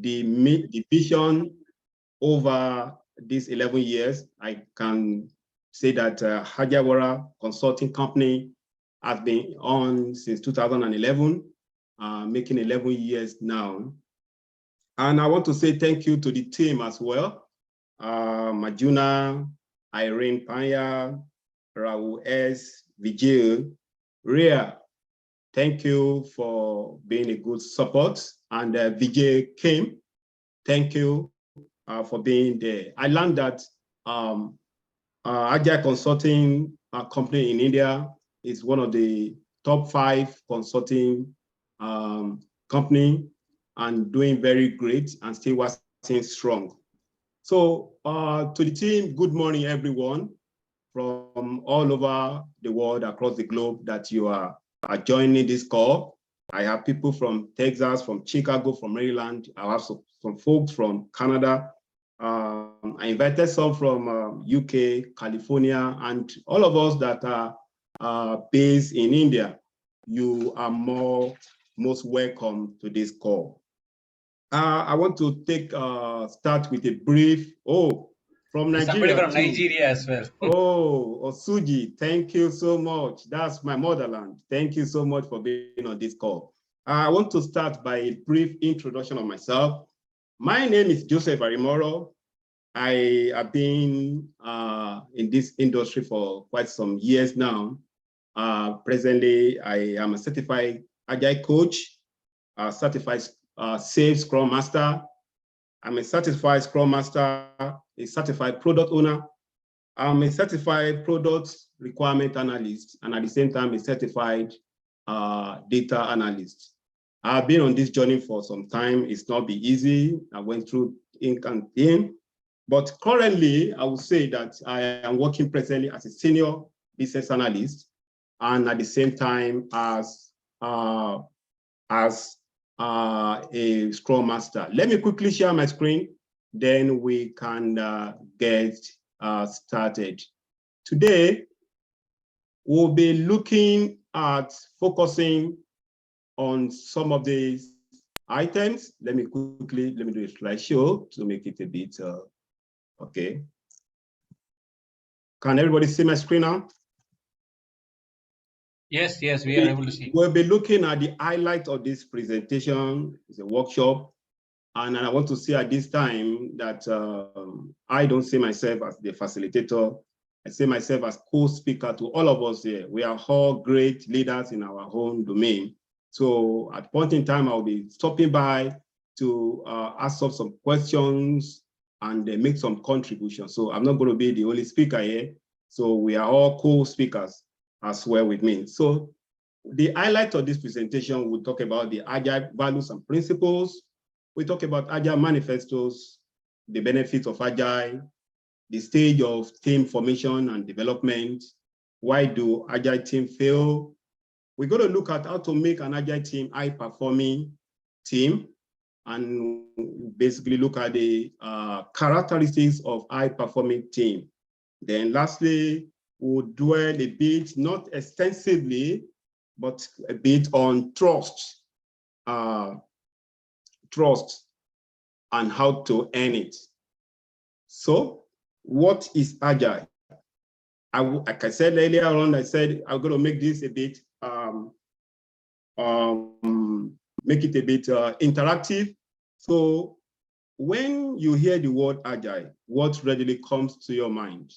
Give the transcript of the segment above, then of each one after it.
the vision over these 11 years, I can say that Agile Consulting Company has been on since 2011, making 11 years now. And I want to say thank you to the team as well. Majuna, Irene Panya, Raul S, Vijay, Ria, thank you for being a good support. And Vijay came, thank you for being there. I learned that Agile Consulting Company in India is one of the top 5 consulting company and doing very great and still working strong. So to the team, good morning, everyone from all over the world, across the globe that you are joining this call. I have people from Texas, from Chicago, from Maryland. I have some folks from Canada. I invited some from UK, California, and all of us that are based in India. You are most welcome to this call. I want to start with a brief, from Nigeria. Somebody from Nigeria as well. Osuji, thank you so much. That's my motherland. Thank you so much for being on this call. I want to start by a brief introduction of myself. My name is Joseph Arimoro. I have been in this industry for quite some years now. Presently, I am a certified Agile coach, a certified Safe Scrum Master. I'm a certified Scrum Master, a certified product owner. I'm a certified product requirement analyst, and at the same time, a certified data analyst. I've been on this journey for some time. It's not been easy. I went through ink and ink, but currently, I would say that I am working presently as a senior business analyst, and at the same time as a Scrum Master. Let me quickly share my screen, then we can get started. Today, we'll be looking at focusing on some of these items. Let me do a slideshow to make it a bit, okay. Can everybody see my screen now? Yes, we are able to see. We'll be looking at the highlight of this presentation. It's a workshop. And I want to say at this time that I don't see myself as the facilitator. I see myself as co-speaker to all of us here. We are all great leaders in our own domain. So at point in time, I'll be stopping by to ask some questions and make some contributions. So I'm not going to be the only speaker here. So we are all co-speakers as well with me. So the highlight of this presentation, we'll talk about the Agile values and principles. We talk about Agile manifestos, the benefits of Agile, the stage of team formation and development. Why do Agile team fail? We're going to look at how to make an Agile team high-performing team, and basically look at the characteristics of high-performing team. Then lastly, we'll dwell a bit, not extensively, but a bit on trust. Trust and how to earn it. So what is Agile? Like I said earlier on, I said I'm going to make this a bit, make it a bit interactive. So when you hear the word Agile, what readily comes to your mind?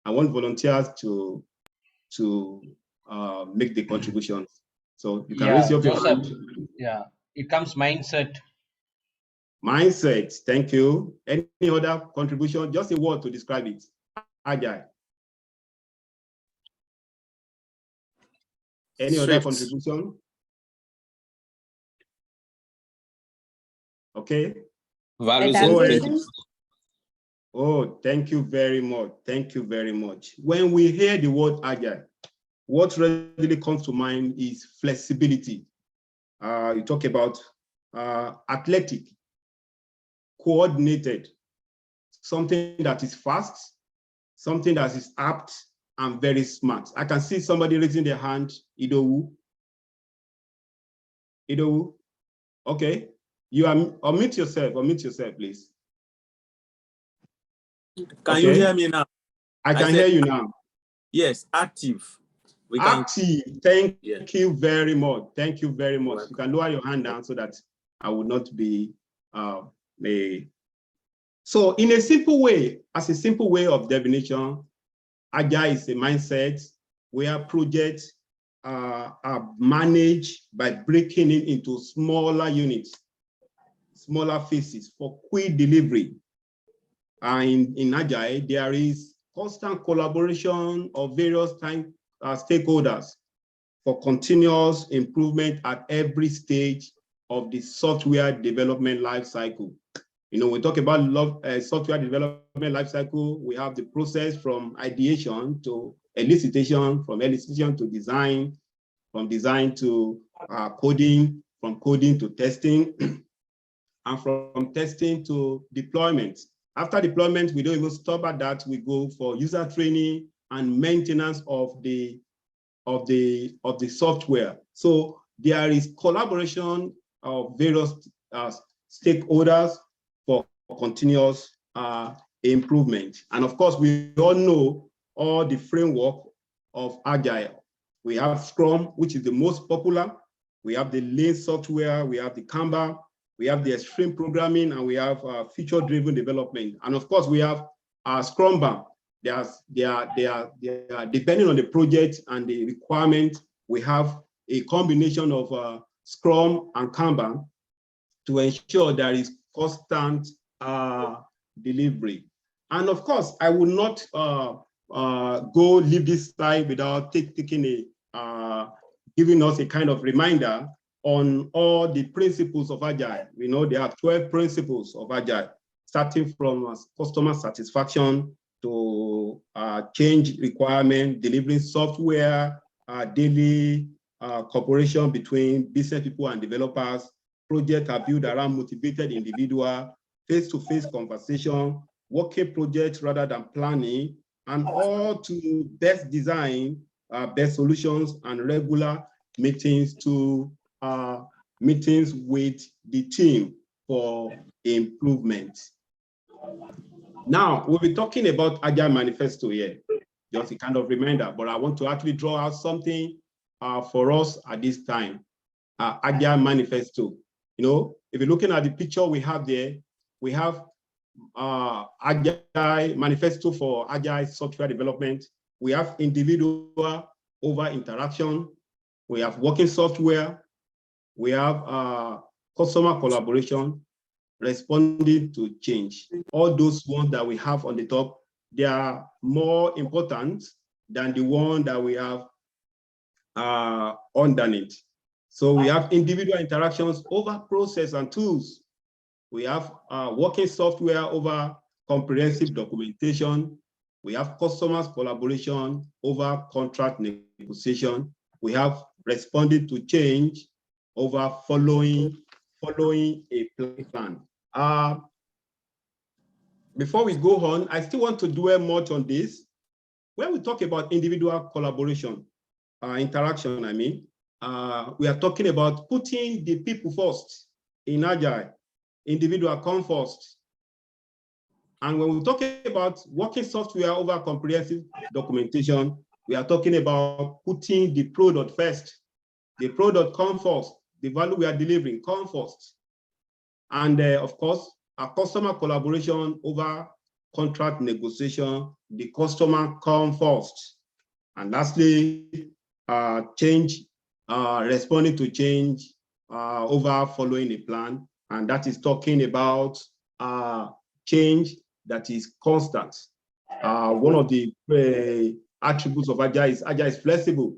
I want volunteers to make the contribution. So you can raise your hand. Yeah, it comes mindset. Mindset, thank you. Any other contribution? Just a word to describe it. Agile. Any other contribution? Okay. Values and principles. Oh, thank you very much. Thank you very much. When we hear the word Agile, what really comes to mind is flexibility. You talk about athletic, coordinated, something that is fast, something that is apt and very smart. I can see somebody raising their hand, Idowu. Okay, You are unmute yourself, please. Can you hear me now? I can hear you now. Yes, active. Active. Thank you very much. Thank you very much. You can lower your hand down so that I will not be So in a simple way, as a simple way of definition, Agile is a mindset where projects are managed by breaking it into smaller units, smaller phases for quick delivery. And in Agile, there is constant collaboration of various stakeholders for continuous improvement at every stage of the software development life cycle. You know, we talk about software development life cycle. We have the process from ideation to elicitation, from elicitation to design, from design to coding, from coding to testing, and from testing to deployment. After deployment, we don't even stop at that. We go for user training and maintenance of the software. So there is collaboration of various stakeholders for continuous improvement. And of course, we all know all the framework of Agile. We have Scrum, which is the most popular. We have the Lean software, we have the Kanban, we have the extreme programming, and we have feature-driven development. And of course, we have Scrum. They are depending on the project and the requirement. We have a combination of Scrum and Kanban to ensure there is constant delivery. And of course, I will not leave this slide without giving us a kind of reminder on all the principles of Agile. We know there are 12 principles of Agile, starting from customer satisfaction to change requirement, delivering software, daily cooperation between business people and developers. Projects are built around motivated individual, face-to-face conversation, working projects rather than planning, and all to best design, best solutions, and regular meetings meetings with the team for improvement. Now, we'll be talking about Agile Manifesto here, just a kind of reminder, but I want to actually draw out something for us at this time. Agile Manifesto. You know, if you're looking at the picture we have there, we have Agile Manifesto for Agile software development. We have individual over interaction. We have working software. We have customer collaboration, responding to change. All those ones that we have on the top, they are more important than the one that we have underneath. So we have individual interactions over process and tools. We have working software over comprehensive documentation. We have customers collaboration over contract negotiation. We have responding to change over following a plan. Before we go on, I still want to dwell much on this. When we talk about individual collaboration, interaction, I mean, we are talking about putting the people first in Agile. Individual come first. And when we talk about working software over comprehensive documentation, we are talking about putting the product first. The product come first. The value we are delivering come first. And of course, our customer collaboration over contract negotiation, the customer come first. And lastly, change, responding to change over following a plan. And that is talking about change that is constant. One of the attributes of Agile is flexible.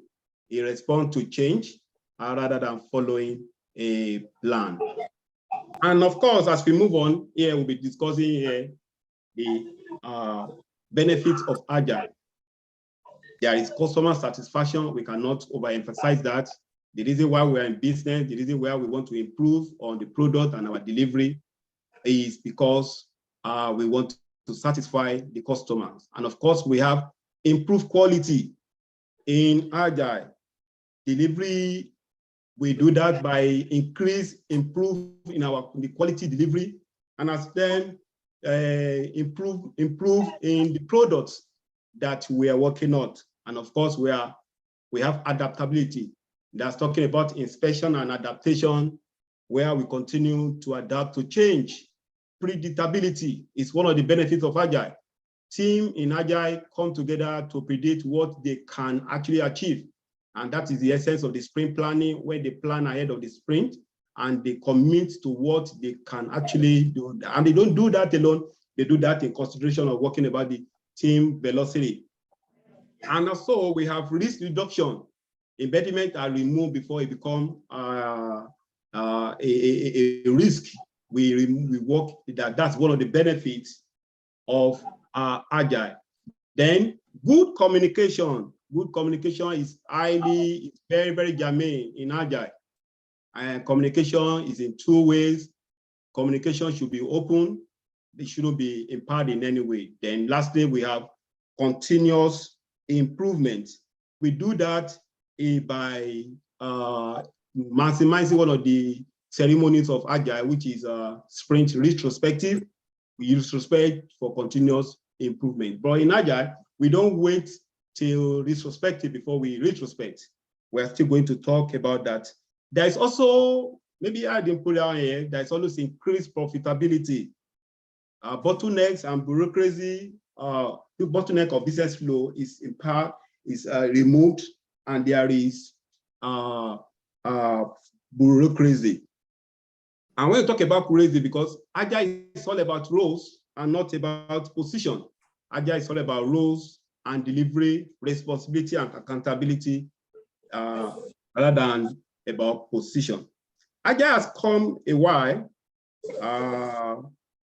It responds to change rather than following a plan. And of course, as we move on, here we'll be discussing the benefits of Agile. There is customer satisfaction. We cannot overemphasize that. The reason why we're in business, the reason why we want to improve on the product and our delivery is because we want to satisfy the customers. And of course, we have improved quality in Agile. Delivery We do that by improve in the quality delivery, and as then improve in the products that we are working on. And of course, we have adaptability. That's talking about inspection and adaptation, where we continue to adapt to change. Predictability is one of the benefits of Agile. Team in Agile come together to predict what they can actually achieve. And that is the essence of the sprint planning, where they plan ahead of the sprint and they commit to what they can actually do. And they don't do that alone. They do that in consideration of working about the team velocity. And also we have risk reduction. Impediments are removed before it becomes a risk. We work that's one of the benefits of Agile. Then good communication. Good communication is very, very germane in Agile. And communication is in two ways. Communication should be open. It shouldn't be impaired in any way. Then lastly, we have continuous improvement. We do that by maximizing one of the ceremonies of Agile, which is sprint retrospective. We use retrospect for continuous improvement. But in Agile, we don't wait till retrospective before we retrospect. We're still going to talk about that. There is also, maybe I didn't put it on here, there's always increased profitability. Bottlenecks and bureaucracy, the bottleneck of business flow is in part removed, and there is bureaucracy. And when you talk about bureaucracy, because Agile is all about roles and not about position. Agile is all about roles and delivery, responsibility and accountability, rather than about position. Agile has come a while,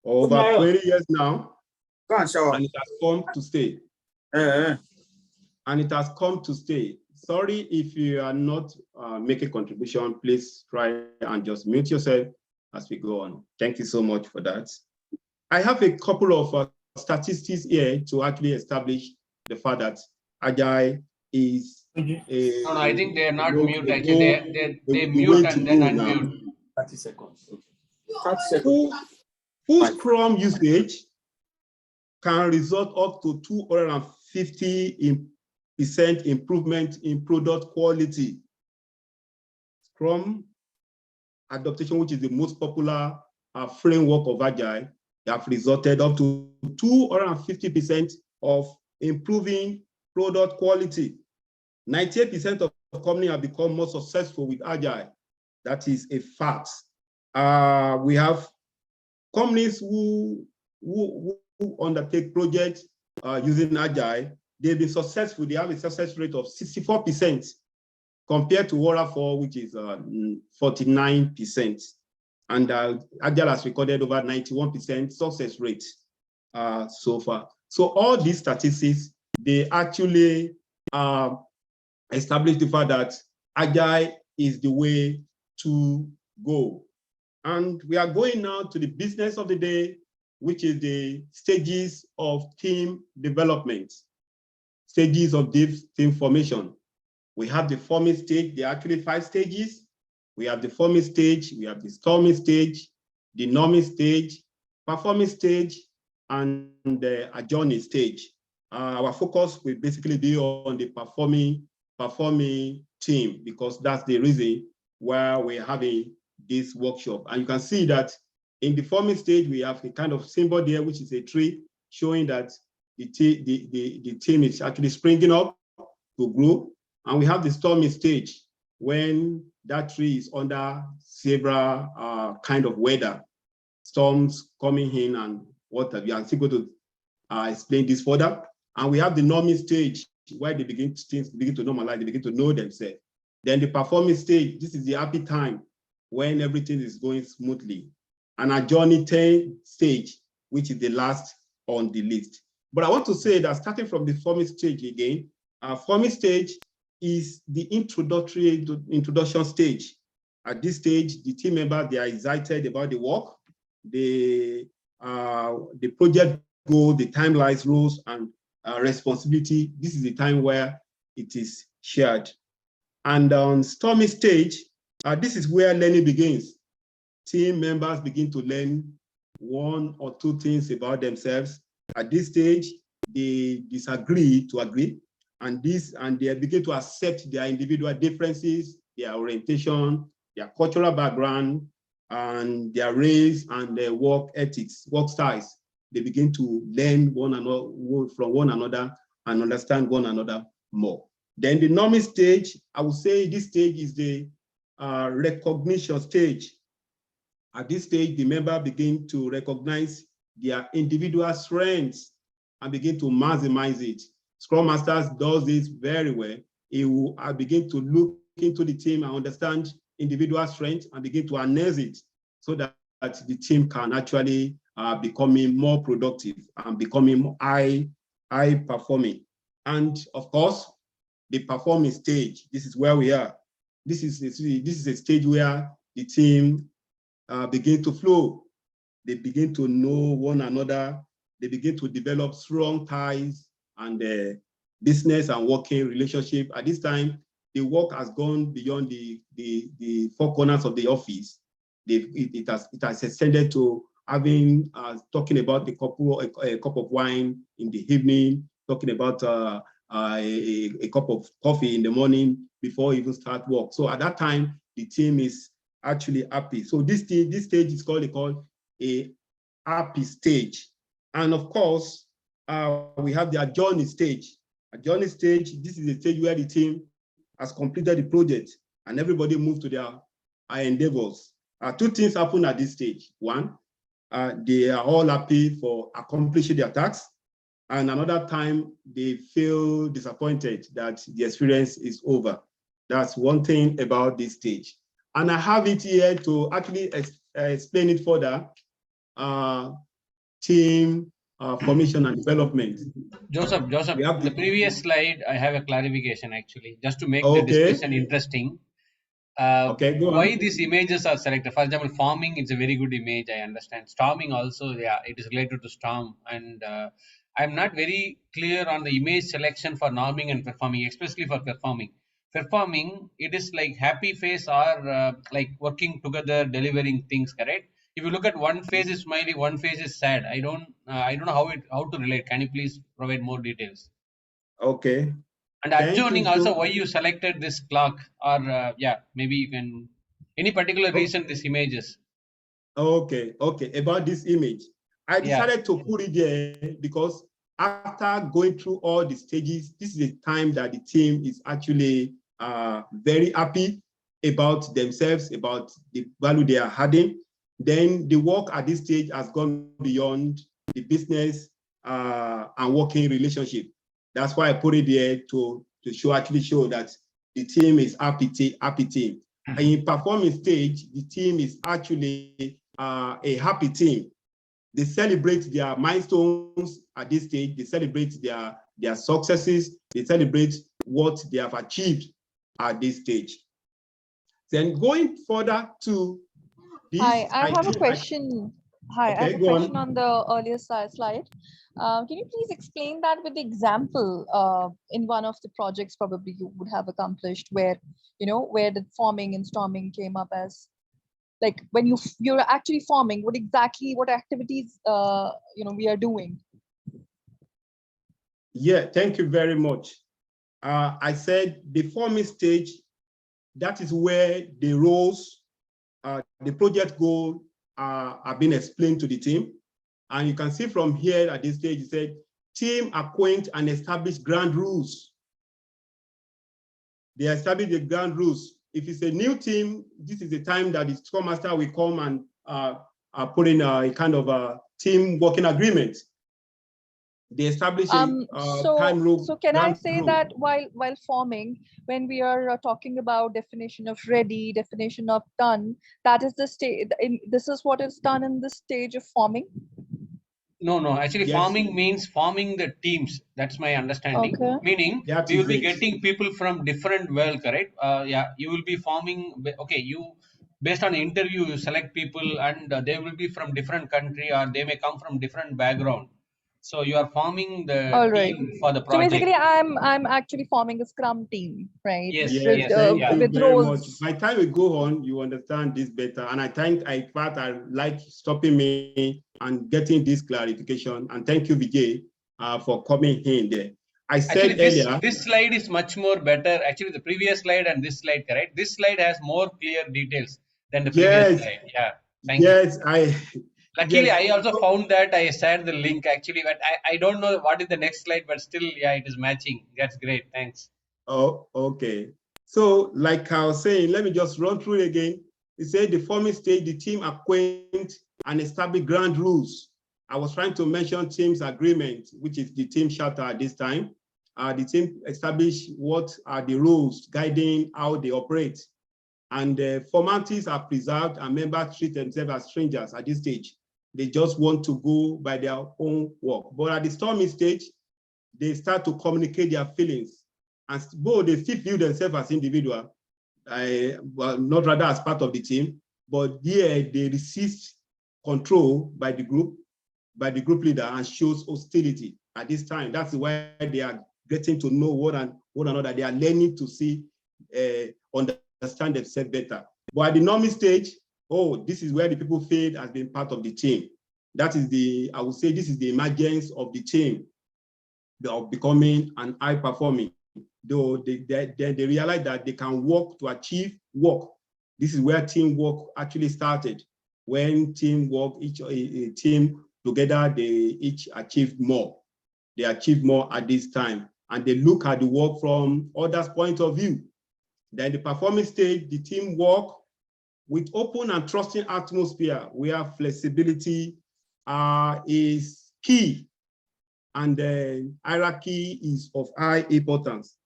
over 20 years now, and it has come to stay. And it has come to stay. Sorry if you are not making contribution, please try and just mute yourself as we go on. Thank you so much for that. I have a couple of statistics here to actually establish the fact that Agile is No, I think they are not mute. Actually, they mute and then unmute. 30 seconds. 30 seconds. Full Scrum usage can result up to 250% improvement in product quality. Scrum adaptation, which is the most popular framework of Agile, have resulted up to 250% of improving product quality. 98% of companies have become more successful with Agile. That is a fact. We have companies who undertake projects using Agile. They've been successful. They have a success rate of 64% compared to Waterfall, which is 49%. And Agile has recorded over 91% success rate so far. So all these statistics, they actually establish the fact that Agile is the way to go. And we are going now to the business of the day, which is the stages of team development, stages of team formation. We have the forming stage. There are actually 5 stages. We have the forming stage, we have the storming stage, the norming stage, performing stage, and the adjourning stage. Our focus will basically be on the performing team, because that's the reason why we're having this workshop. And you can see that in the forming stage, we have a kind of symbol there, which is a tree, showing that the team is actually springing up to grow. And we have the storming stage, when that tree is under several kind of weather, storms coming in and what have you. I'm still going to explain this further. And we have the norming stage, where things begin to normalize, they begin to know themselves. Then the performing stage, this is the happy time, when everything is going smoothly. And a journey stage, which is the last on the list. But I want to say that starting from the forming stage again, forming stage is the introduction stage. At this stage, the team members, they are excited about the work, the project goal, the timelines, rules, and responsibility. This is the time where it is shared. And on storming stage, This is where learning begins. Team members begin to learn one or two things about themselves. At this stage, they disagree to agree, and they begin to accept their individual differences, their orientation, their cultural background, and their race and their work ethics, work styles. They begin to learn from one another and understand one another more. Then the norming stage, I would say this stage is the recognition stage. At this stage, the member begin to recognize their individual strengths and begin to maximize it. Scrum Masters does this very well. He will begin to look into the team and understand individual strengths and begin to harness it so that the team can actually becoming more productive and becoming high performing. And of course, the performing stage, this is where we are. This is a stage where the team begin to flow. They begin to know one another. They begin to develop strong ties and business and working relationship. At this time, the work has gone beyond the four corners of the office. It has extended to having talking about a cup of wine in the evening, talking about a cup of coffee in the morning before you even start work. So at that time, the team is actually happy. So this stage is called a happy stage. And of course, we have the journey stage. A journey stage, this is a stage where the team has completed the project and everybody moved to their endeavors. Two things happen at this stage. One, they are all happy for accomplishing their tasks. And another time, they feel disappointed that the experience is over. That's one thing about this stage. And I have it here to actually explain it further. Team formation and development. Joseph, the previous slide, I have a clarification actually, just to make the Okay. discussion interesting. Okay, go on. Why these images are selected? For example, farming, it's a very good image, I understand. Storming also, yeah, it is related to storm. And I'm not very clear on the image selection for norming and performing, especially for performing. Performing, it is like happy face or like working together, delivering things, correct? If you look at one face is smiley, one face is sad. I don't know how to relate. Can you please provide more details? Okay. And adjourning also, why you selected this clock, or yeah, maybe you can, any particular reason these images? Okay, about this image. I decided to put it there because after going through all the stages, this is a time that the team is actually very happy about themselves, about the value they are adding. Then the work at this stage has gone beyond the business and working relationship. That's why I put it there to show that the team is happy team. In performing stage, the team is actually a happy team. They celebrate their milestones at this stage. They celebrate their successes. They celebrate what they have achieved at this stage. Then going further to this. Hi, I have a question. Hi, okay, I have a question on the earlier slide. Can you please explain that with the example in one of the projects probably you would have accomplished where, where the forming and storming came up as, like when you're actually forming, what activities, we are doing? Yeah, thank you very much. I said the forming stage, that is where the roles, the project goal have been explained to the team. And you can see from here at this stage, it said, team acquaint and establish ground rules. They establish the ground rules. If it's a new team, this is the time that the Scrum Master will come and put in a kind of a team working agreement. They establish time rule. So can I say that while forming, when we are talking about definition of ready, definition of done, that is the stage. This is what is done in the stage of forming. No. Actually, yes. Forming means forming the teams. That's my understanding. Okay. Meaning, we will be getting people from different world, correct? Yeah, you will be forming. Okay, you based on interview, you select people, and they will be from different country, or they may come from different background. So you are forming the All right. team for the So project. basically, I'm actually forming a Scrum team, right? Yes, Yes, With yes, thank yeah. you with very much. roles. By the time we go on, you understand this better. And I think I like stopping me and getting this clarification. And thank you, Vijay, for coming in there. I Actually, said earlier, this slide is much more better. Actually, the previous slide and this slide, correct? This slide has more clear details than the previous yes, slide. Yeah, thank you. yes, Luckily, yes. I also found that I shared the link actually, but I don't know what is the next slide, but still, yeah, it is matching. That's great. Thanks. Oh, okay. So, like I was saying, let me just run through it again. It said the forming stage, the team acquaint and establish ground rules. I was trying to mention team's agreement, which is the team charter at this time. The team establish what are the rules guiding how they operate. And formalities are preserved and members treat themselves as strangers at this stage. They just want to go by their own work. But at the storming stage, they start to communicate their feelings. And both they still view themselves as individual, well, not rather as part of the team, but here they resist control by the group leader and shows hostility at this time. That's why they are getting to know one another. They are learning to see, understand themselves better. But at the normal stage, oh, this is where the people feel has been part of the team. That is I would say this is the emergence of the team, of becoming an high-performing. Though they realize that they can work to achieve work. This is where teamwork actually started. When teamwork, a team together, they each achieved more. They achieved more at this time. And they look at the work from others' point of view. Then the performing stage, the team work with open and trusting atmosphere where flexibility is key, and the hierarchy is of high importance.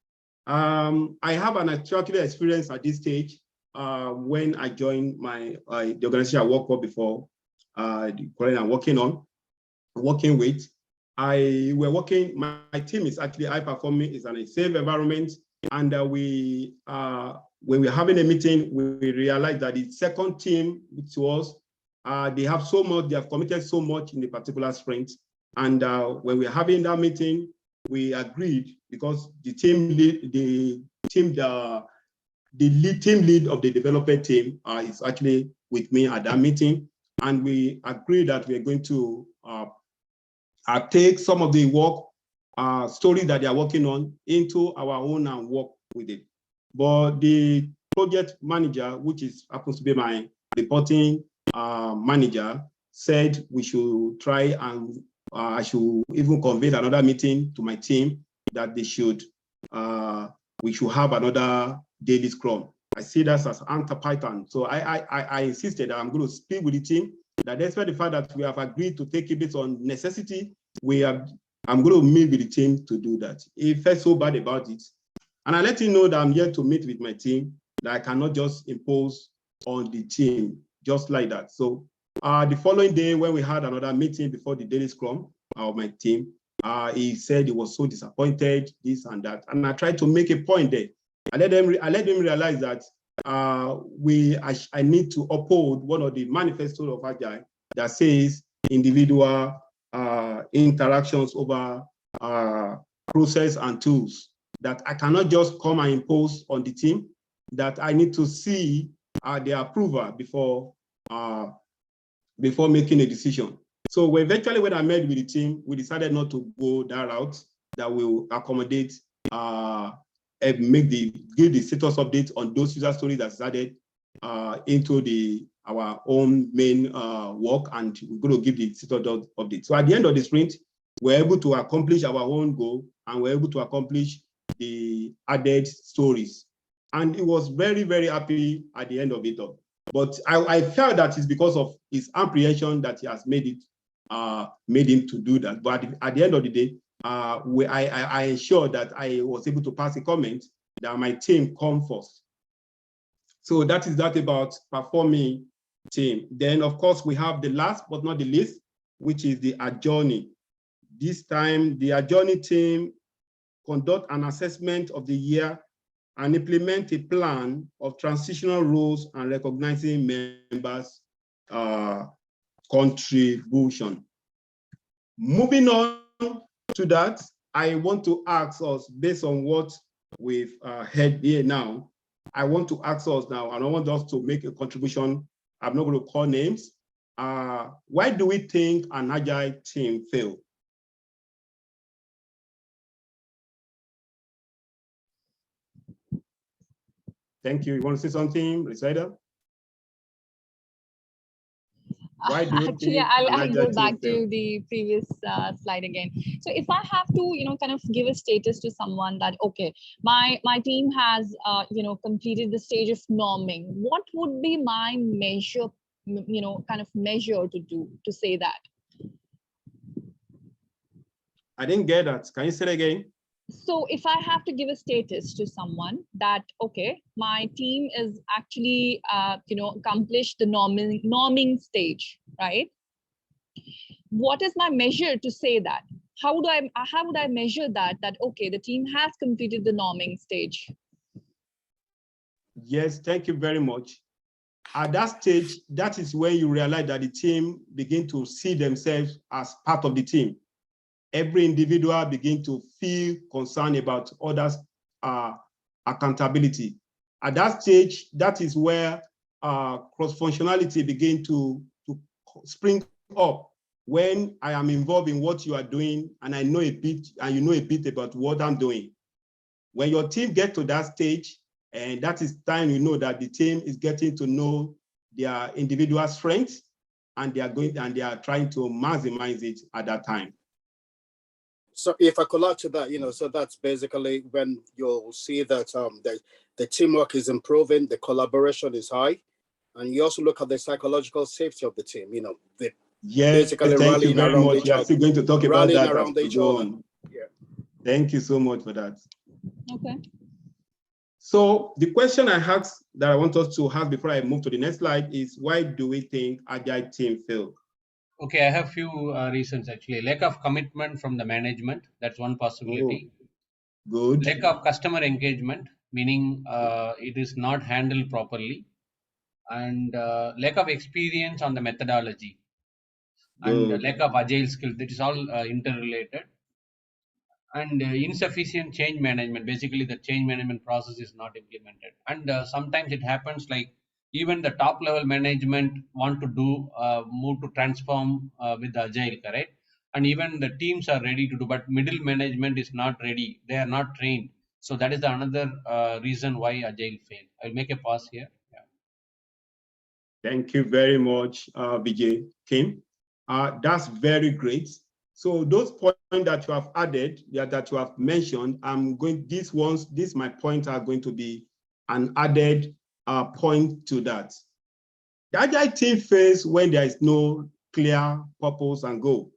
I have an actual experience at this stage when I joined the organization I worked for before, the current I'm working with. My team is actually high performing, it's a safe environment, and when we're having a meeting, we realize that the second team to us, they have committed so much in a particular sprint. And when we're having that meeting, we agreed, because the team lead of the development team is actually with me at that meeting, and we agreed that we're going to take some of the work stories that they are working on into our own and work with it. But the project manager, which happens to be my reporting manager, said we should try and I should even convene another meeting to my team that we should have another daily scrum. I see that as anti-Python. So I insisted that I'm going to speak with the team, that despite the fact that we have agreed to take it based on necessity, I'm going to meet with the team to do that. He felt so bad about it. And I let him know that I'm here to meet with my team, that I cannot just impose on the team just like that. So the following day, when we had another meeting before the daily scrum of my team, he said he was so disappointed, this and that. And I tried to make a point there. I let him realize that I need to uphold one of the manifestos of Agile that says individual interactions over process and tools, that I cannot just come and impose on the team, that I need to see their approval before making a decision. So eventually, when I met with the team, we decided not to go that route, that will accommodate give the status update on those user stories that started into our own main work, and we're going to give the status update. So at the end of the sprint, we're able to accomplish our own goal, and we're able to accomplish the added stories. And it was very, very happy at the end of it all. But I felt that it's because of his apprehension that he has made him to do that. But at the end of the day, I ensured that I was able to pass a comment that my team come first. So that is that about performing team. Then, of course, we have the last but not the least, which is the Agile. This time, the Agile team conduct an assessment of the year and implement a plan of transitional roles and recognizing members' contribution. Moving on to that, I want to ask us, based on what we've heard here now, I want to ask us now, and I want us to make a contribution. I'm not going to call names. Why do we think an agile team fail? Thank you. You want to say something, Resider? Why do you Actually, think I'll go back to the previous slide again. So if I have to, kind of give a status to someone that, okay, my team has, completed the stage of norming, what would be my measure, kind of measure to say that? I didn't get that. Can you say it again? So if I have to give a status to someone that, okay, my team is actually, accomplished the norming stage, right? What is my measure to say that? How would I measure that, okay, the team has completed the norming stage? Yes, thank you very much. At that stage, that is when you realize that the team begin to see themselves as part of the team. Every individual begin to feel concerned about others' accountability. At that stage, that is where cross-functionality begin to spring up. When I am involved in what you are doing, and I know a bit, and you know a bit about what I'm doing. When your team get to that stage, and that is time you know that the team is getting to know their individual strengths, and they are trying to maximize it at that time. So if I could add to that, so that's basically when you'll see that the teamwork is improving, the collaboration is high, and you also look at the psychological safety of the team. Basically thank you very much. We are still going to talk about that around as we each go other. on. Yeah. Thank you so much for that. Okay. So the question I asked that I want us to ask before I move to the next slide is, why do we think agile team fail? Okay, I have few reasons actually. Lack of commitment from the management, that's one possibility. Oh, good. Lack of customer engagement, meaning it is not handled properly, and lack of experience on the methodology, Good. and lack of agile skills. That is all interrelated, and insufficient change management. Basically, the change management process is not implemented, and sometimes it happens like even the top level management want to do move to transform with the agile, correct? And even the teams are ready to do, but middle management is not ready. They are not trained. So that is the another reason why agile failed. I'll make a pause here. Yeah. Thank you very much, Vijay Kim. That's very great. So those points that you have added, that you have mentioned, these my points are going to be an added point to that. The agile team fails when there is no clear purpose and goal.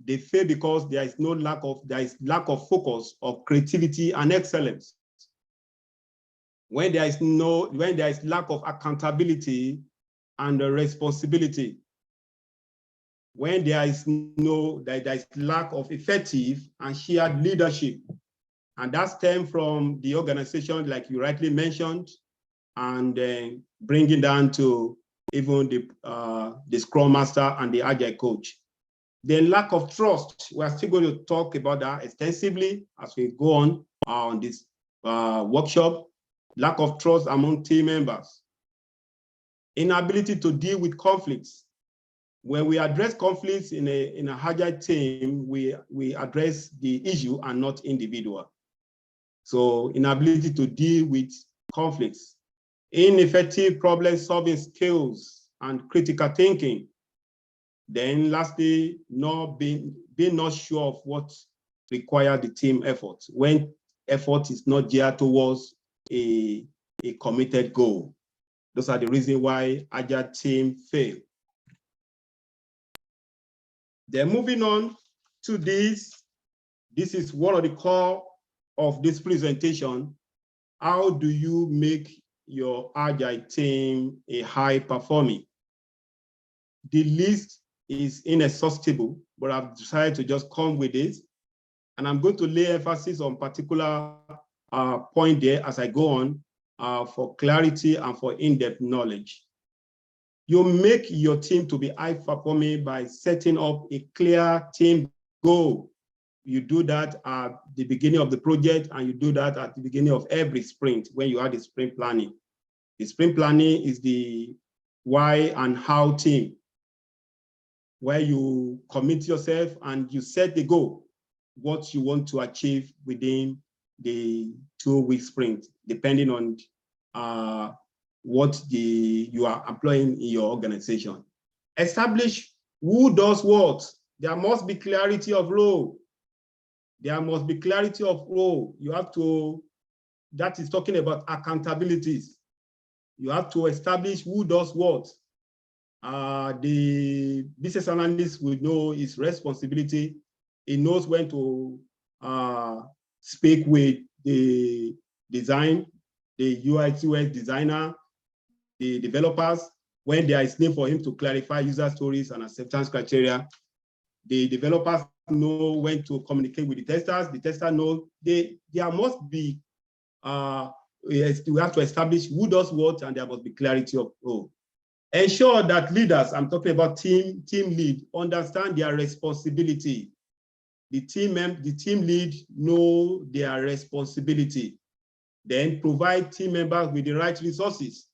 They fail because there is lack of focus, of creativity and excellence. When there is lack of accountability and responsibility, when there is lack of effective and shared leadership, and that stems from the organization, like you rightly mentioned, and bringing down to even the Scrum Master and the Agile coach. Then lack of trust. We are still going to talk about that extensively as we go on this workshop. Lack of trust among team members. Inability to deal with conflicts. When we address conflicts in a agile team, we address the issue and not individual. So inability to deal with conflicts. Ineffective problem-solving skills and critical thinking. Then lastly, being not sure of what requires the team effort, when effort is not geared towards a committed goal. Those are the reasons why agile team fail. Then moving on to this is one of the core of this presentation. How do you make your agile team a high performing? The list is inexhaustible, but I've decided to just come with it. And I'm going to lay emphasis on particular point there as I go on for clarity and for in-depth knowledge. You make your team to be high performing by setting up a clear team go. You do that at the beginning of the project, and you do that at the beginning of every sprint when you have the sprint planning. The sprint planning is the why and how team, where you commit yourself and you set the goal, what you want to achieve within the 2-week sprint, depending on what you are employing in your organization. Establish who does what. There must be clarity of role. There must be clarity of role. You have to, that is talking about accountabilities. You have to establish who does what. The business analyst will know his responsibility. He knows when to speak with the design, the UI/UX designer, the developers, when there is need for him to clarify user stories and acceptance criteria. The developers know when to communicate with the testers. The tester knows there must be, we have to establish who does what, and there must be clarity of role. Ensure that leaders, I'm talking about team lead, understand their responsibility. The team lead know their responsibility. Then provide team members with the right resources.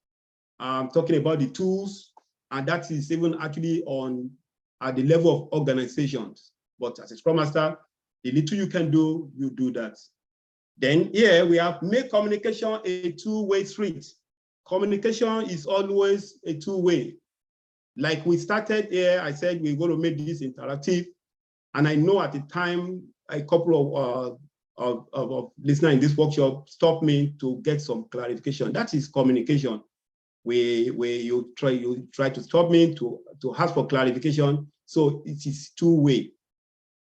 I'm talking about the tools, and that is even actually at the level of organizations. But as a Scrum Master, the little you can do, you do that. Then here we have make communication a two-way street. Communication is always a two-way. Like we started here, I said we're going to make this interactive. And I know at the time, a couple of listeners in this workshop stopped me to get some clarification. That is communication. Where you try to stop me to ask for clarification. So it is two-way.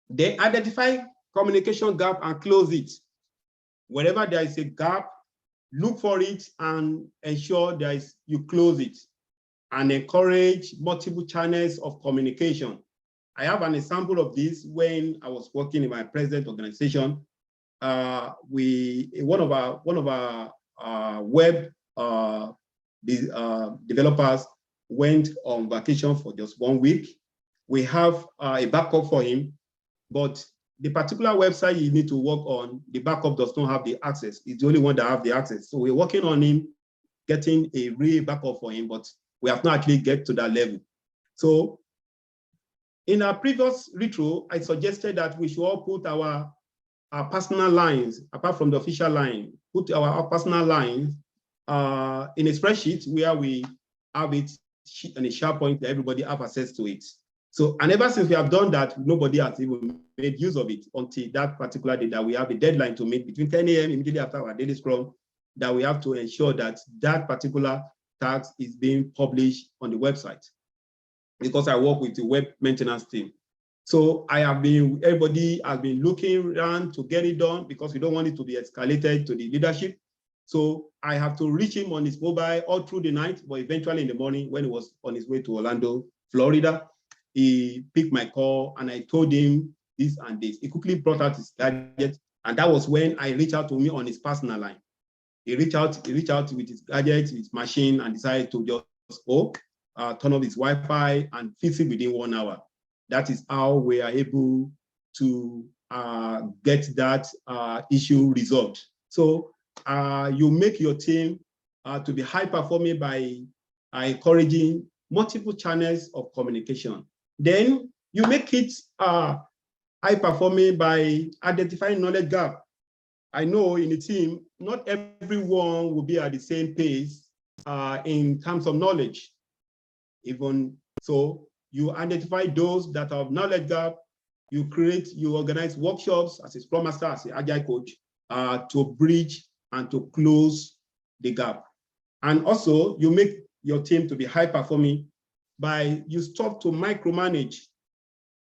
They identify communication gap and close it. Wherever there is a gap, look for it and ensure you close it, and encourage multiple channels of communication. I have an example of this when I was working in my present organization. One of our web developers went on vacation for just 1 week. We have a backup for him, but the particular website you need to work on, the backup does not have the access. It's the only one that have the access. So we're working on him, getting a real backup for him, but we have not actually get to that level. So in our previous retro, I suggested that we should all put our personal lines, apart from the official line, put our personal lines in a spreadsheet where we have it in a SharePoint that everybody have access to it. So, and ever since we have done that, nobody has even made use of it until that particular day that we have a deadline to meet between 10 a.m. immediately after our daily scrum, that we have to ensure that that particular task is being published on the website. Because I work with the web maintenance team. So everybody has been looking around to get it done because we don't want it to be escalated to the leadership. So I have to reach him on his mobile all through the night, but eventually in the morning when he was on his way to Orlando, Florida, he picked my call and I told him this and this. He quickly brought out his gadget, and that was when I reached out to me on his personal line. He reached out with his gadget, his machine, and decided to just turn off his Wi-Fi and fix it within 1 hour. That is how we are able to get that issue resolved. So you make your team to be high performing by encouraging multiple channels of communication. Then you make it high performing by identifying knowledge gap. I know in a team, not everyone will be at the same pace in terms of knowledge. Even so, you identify those that have knowledge gap, you organize workshops as a Scrum Master, as an Agile coach, to bridge and to close the gap. And also, you make your team to be high performing by you stop to micromanage.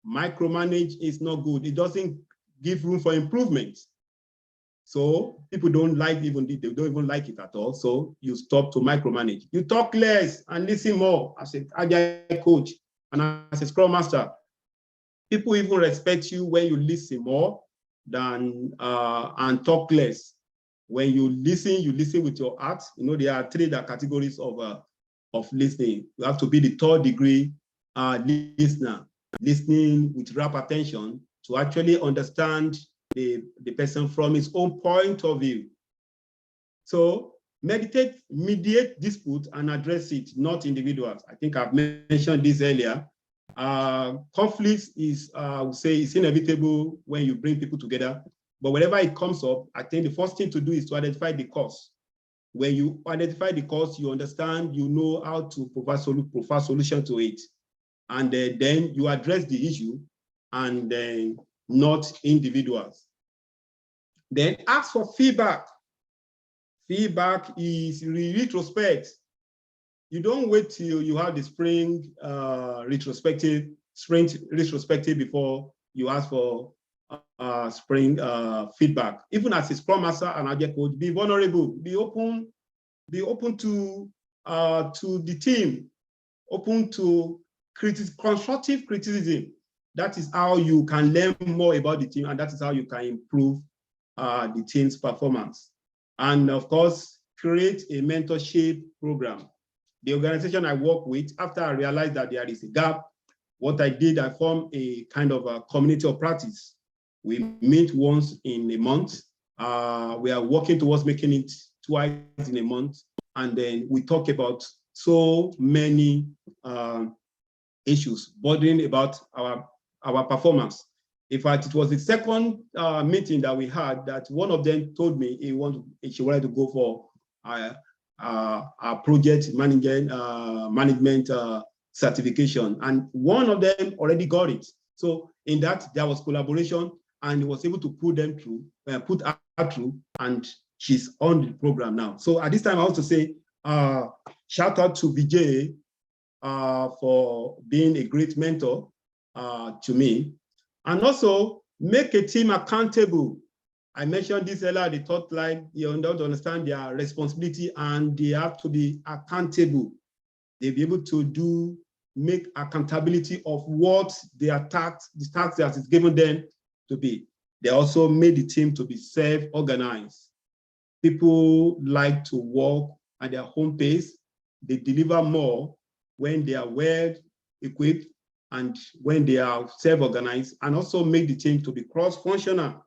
Micromanage is not good. It doesn't give room for improvement. So people don't even like it at all. So you stop to micromanage. You talk less and listen more as an Agile coach and as a Scrum Master. People even respect you when you listen more than and talk less. When you listen with your heart. You know, there are three categories of listening. You have to be the third degree listener, listening with rapt attention, to actually understand the person from his own point of view. So mediate dispute and address it, not individuals. I think I've mentioned this earlier. Conflict is, I would say, is inevitable when you bring people together. But whenever it comes up, I think the first thing to do is to identify the cause. When you identify the cause, you understand, you know how to provide solution to it. And then you address the issue, and then not individuals. Then ask for feedback. Feedback is retrospect. You don't wait till you have the sprint retrospective before you ask for spring feedback. Even as a Scrum Master and Agile coach, be vulnerable, be open to the team, open to constructive criticism. That is how you can learn more about the team, and that is how you can improve the team's performance. And of course, create a mentorship program. The organization I work with, after I realized that there is a gap, what I did, I formed a kind of a community of practice. We meet once in a month. We are working towards making it twice in a month. And then we talk about so many issues bothering about our performance. In fact, it was the second meeting that we had that one of them told me she wanted to go for a project management certification, and one of them already got it. So in that, there was collaboration, and he was able to put her through, and she's on the program now. So at this time, I want to say shout out to Vijay for being a great mentor to me. And also make a team accountable. I mentioned this earlier, the third line, you don't understand their responsibility, and they have to be accountable. They'll be able to make accountability of what the task that is given them to be. They also made the team to be self-organized. People like to work at their home pace. They deliver more when they are well equipped and when they are self-organized, and also make the team to be cross-functional.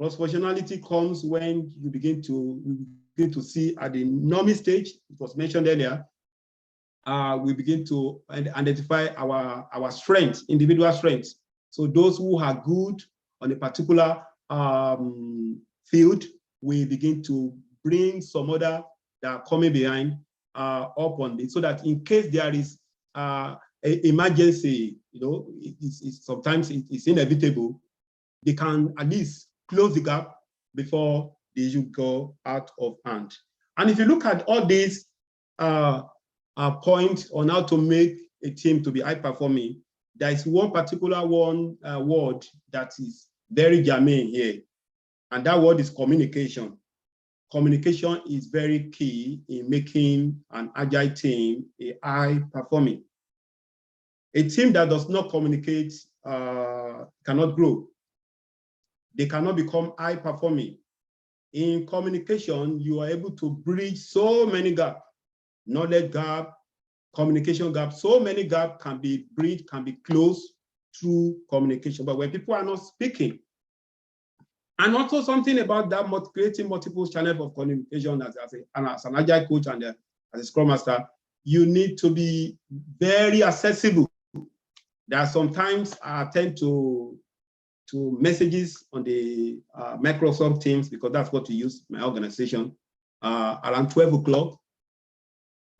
Cross-functionality comes when you begin to see at the norming stage, it was mentioned earlier, we begin to identify our strengths, individual strengths. So those who are good on a particular field, we begin to bring some other that are coming behind up on it, so that in case there is an emergency, sometimes it's inevitable, they can at least close the gap before the issue go out of hand. And if you look at all these points on how to make a team to be high performing, there is one particular word that is very germane here, and that word is communication. Communication is very key in making an agile team a high performing. A team that does not communicate cannot grow. They cannot become high performing. In communication, you are able to bridge so many gaps, knowledge gap, communication gap, so many gaps can be bridged, can be closed through communication. But when people are not speaking, and also something about that, creating multiple channels of communication as an agile coach and as a Scrum Master, you need to be very accessible. There are sometimes I attend to messages on the Microsoft Teams, because that's what we use in my organization. Around 12 o'clock,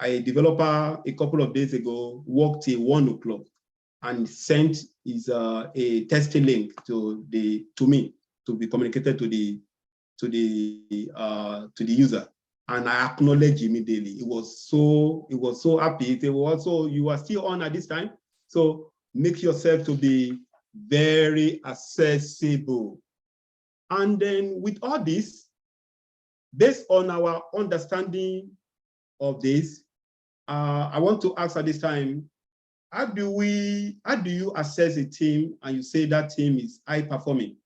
a developer a couple of days ago worked till 1 o'clock and sent a testing link to me to be communicated to the user, and I acknowledged immediately. It was so happy. They were also, you are still on at this time, so make yourself to be very accessible. And then with all this, based on our understanding of this, I want to ask at this time, how do you assess a team and you say that team is high performing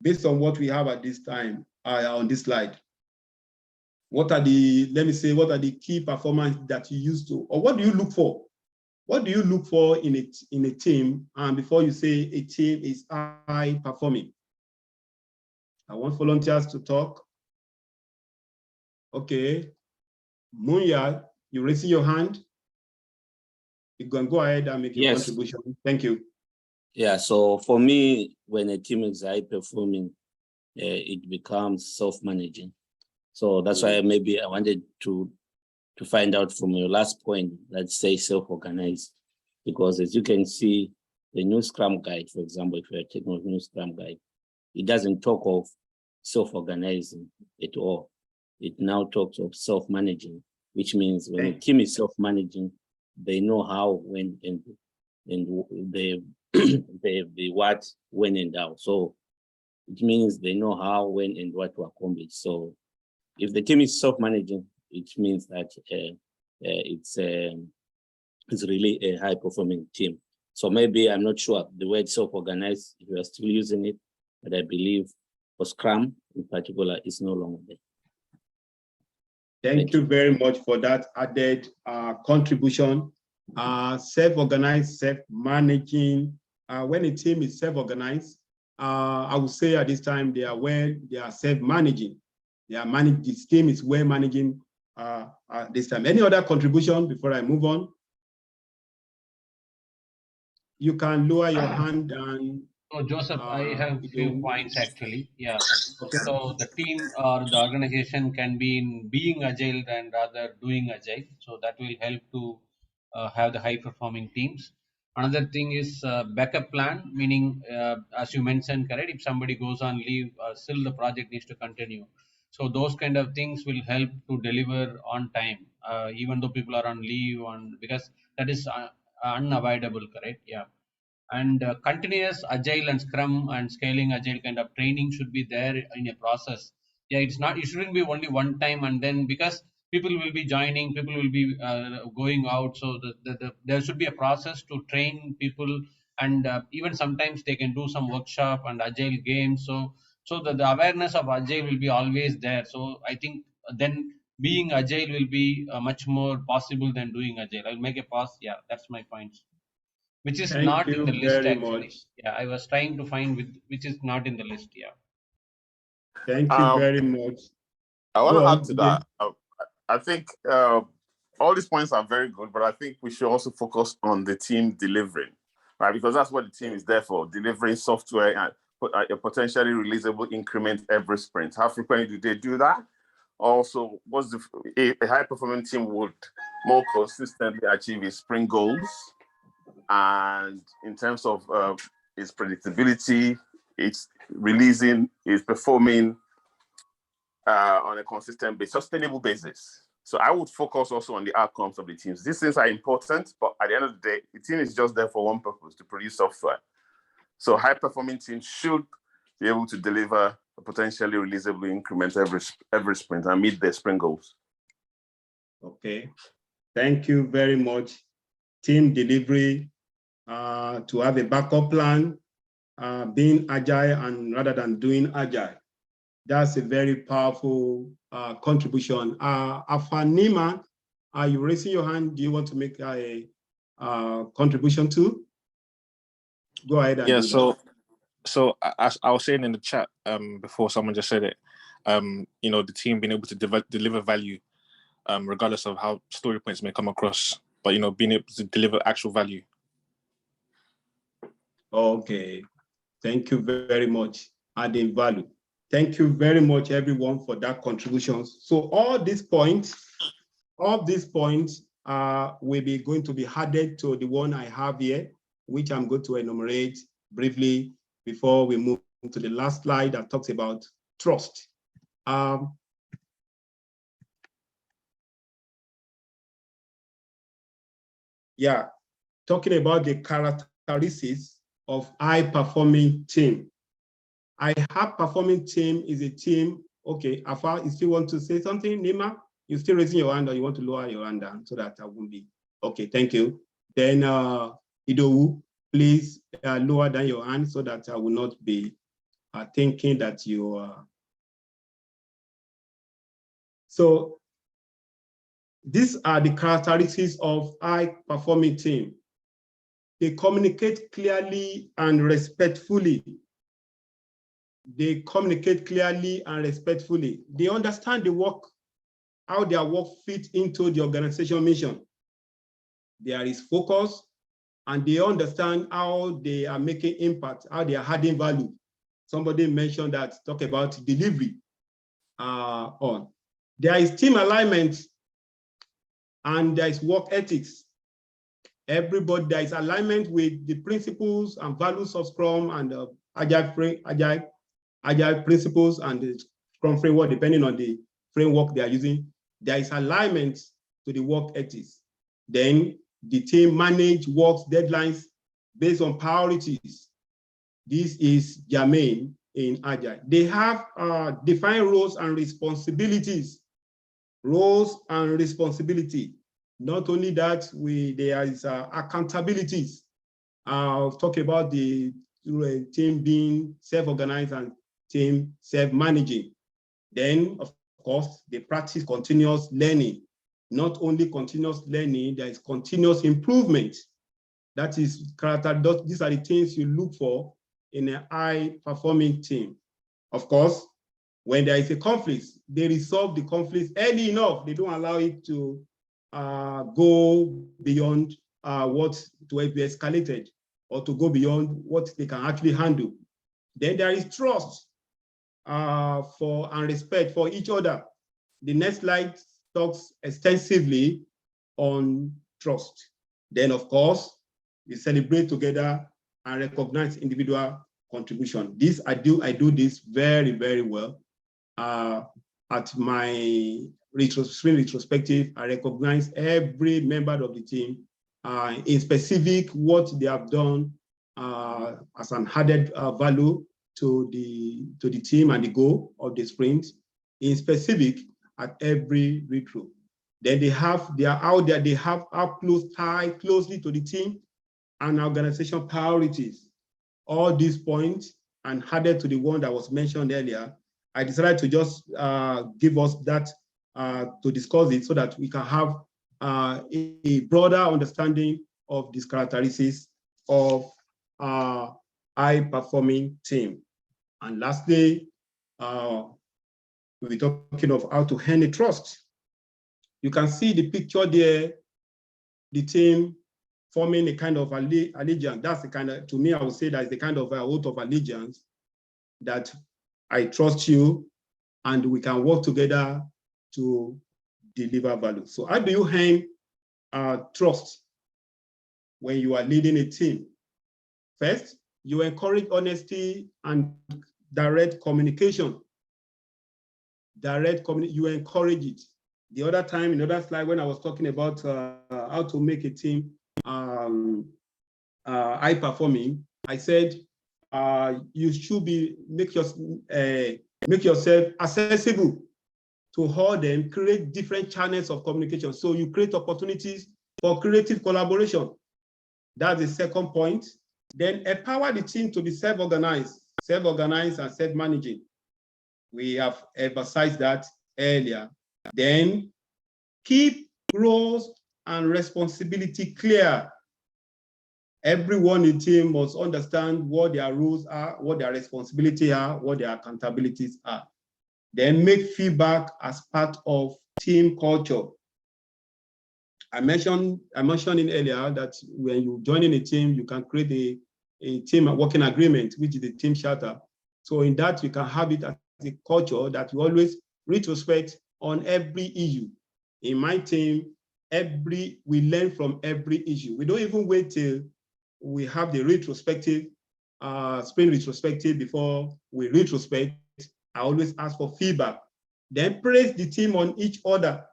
based on what we have at this time on this slide? What are the, let me say, what are the key performance that you use to, or what do you look for? what do you look for in a team? And before you say a team is high performing, I want volunteers to talk. Okay, Munya, you raising your hand? You can go ahead and make your contribution. Thank you. Yeah, so for me, when a team is high performing, it becomes self-managing. So that's why maybe I wanted to find out from your last point, let's say self-organized, because as you can see, the new Scrum guide, for example, if you're taking a new Scrum guide, it doesn't talk of self-organizing at all. It now talks of self-managing, which means when a team is self-managing, they know how, when, and they what, when, and how. So it means they know how, when, and what to accomplish. So if the team is self-managing, it means that it's really a high-performing team. So maybe, I'm not sure, the word self-organized, if you are still using it, but I believe for Scrum in particular, it's no longer there. Thank you very much for that added contribution. Self-organized, self-managing. When a team is self-organized, I would say at this time they are self-managing. This team is well managing at this time. Any other contribution before I move on? You can lower your hand and So Joseph, I have a few points actually. Yeah. okay. So the team or the organization can be in being agile and rather doing agile. So that will help to have the high performing teams. Another thing is backup plan, meaning as you mentioned, correct, if somebody goes on leave, still the project needs to continue. So those kind of things will help to deliver on time, even though people are on leave, because that is unavoidable, correct? Yeah. And continuous agile and scrum and scaling agile kind of training should be there in a process. Yeah, it shouldn't be only one time and then, because people will be joining, people will be going out, so there should be a process to train people. And even sometimes they can do some workshop and agile games, so the awareness of agile will be always there. So I think then being agile will be much more possible than doing agile. I'll make a pause. Yeah, that's my point, which is Thank not in you the list very actually. much. Yeah, I was trying to find which is not in the list. Yeah. Thank you very much. I want to add to that. I think all these points are very good, but I think we should also focus on the team delivering, right? Because that's what the team is there for, delivering software and a potentially releasable increment every sprint. How frequently do they do that? Also, a high-performing team would more consistently achieve its sprint goals. And in terms of its predictability, it's releasing, it's performing on a consistent basis, sustainable basis. So I would focus also on the outcomes of the teams. These things are important, but at the end of the day, the team is just there for one purpose, to produce software. So high-performing teams should be able to deliver a potentially releasable increment every sprint and meet their sprint goals. Okay, thank you very much. Team delivery, to have a backup plan, being agile and rather than doing agile. That's a very powerful contribution. Afanima, are you raising your hand? Do you want to make a contribution too? Go ahead and yeah, do so as I was saying in the chat before someone just said it, the team being able to deliver value, regardless of how story points may come across, but being able to deliver actual value. Okay, thank you very much. Adding value. Thank you very much, everyone, for that contribution. So all these points will be going to be added to the one I have here, which I'm going to enumerate briefly before we move to the last slide that talks about trust. Yeah, talking about the characteristics of high-performing team. A high-performing team is a team. Okay, Afa, you still want to say something, Nima? You still raising your hand, or you want to lower your hand down so that I won't be? Okay, thank you. Then Idowu, please lower down your hand so that I will not be thinking that you are. So these are the characteristics of high-performing team. They communicate clearly and respectfully. They communicate clearly and respectfully. They understand the work, how their work fits into the organization mission. There is focus, and they understand how they are making impact, how they are adding value. Somebody mentioned that, talk about delivery on. There is team alignment and there is work ethics. Everybody, there is alignment with the principles and values of Scrum and Agile principles and the Scrum framework, depending on the framework they are using. There is alignment to the work ethics. Then the team manage work deadlines based on priorities. This is germane in Agile. They have defined roles and responsibilities. Roles and responsibility. Not only that, there is accountabilities. Talk about the team being self-organized and team self-managing. Then, of course, they practice continuous learning. Not only continuous learning, there is continuous improvement. That is character. These are the things you look for in a high-performing team. Of course, when there is a conflict, they resolve the conflict early enough. They don't allow it to go beyond what to be escalated or to go beyond what they can actually handle. Then there is trust and respect for each other. The next slide talks extensively on trust. Then, of course, we celebrate together and recognize individual contribution. This I do this very, very well. At my retrospective, I recognize every member of the team in specific what they have done as an added value to the team and the goal of the sprint, in specific at every retro. Then they have up close tie closely to the team and organization priorities. All these points and added to the one that was mentioned earlier, I decided to just give us that to discuss it so that we can have a broader understanding of these characteristics of high-performing team. And lastly, we'll be talking of how to earn a trust. You can see the picture there, the team forming a kind of allegiance. That's the kind of, to me, I would say that's the kind of oath of allegiance that I trust you and we can work together to deliver value. So how do you earn trust when you are leading a team? First, you encourage honesty and direct communication. You encourage it. The other time, in other slide, when I was talking about how to make a team high performing, I said you should make yourself accessible to all them, create different channels of communication. So you create opportunities for creative collaboration. That's the second point. Then empower the team to be self-organized and self-managing. We have emphasized that earlier. Then keep roles and responsibility clear. Everyone in the team must understand what their roles are, what their responsibilities are, what their accountabilities are. Then make feedback as part of team culture. I mentioned earlier that when you join in a team, you can create a team working agreement, which is the team charter. So in that, you can have it as a culture that you always retrospect on every issue. In my team, we learn from every issue. We don't even wait till we have the retrospective, sprint retrospective before we retrospect. I always ask for feedback. Then praise the team on each other,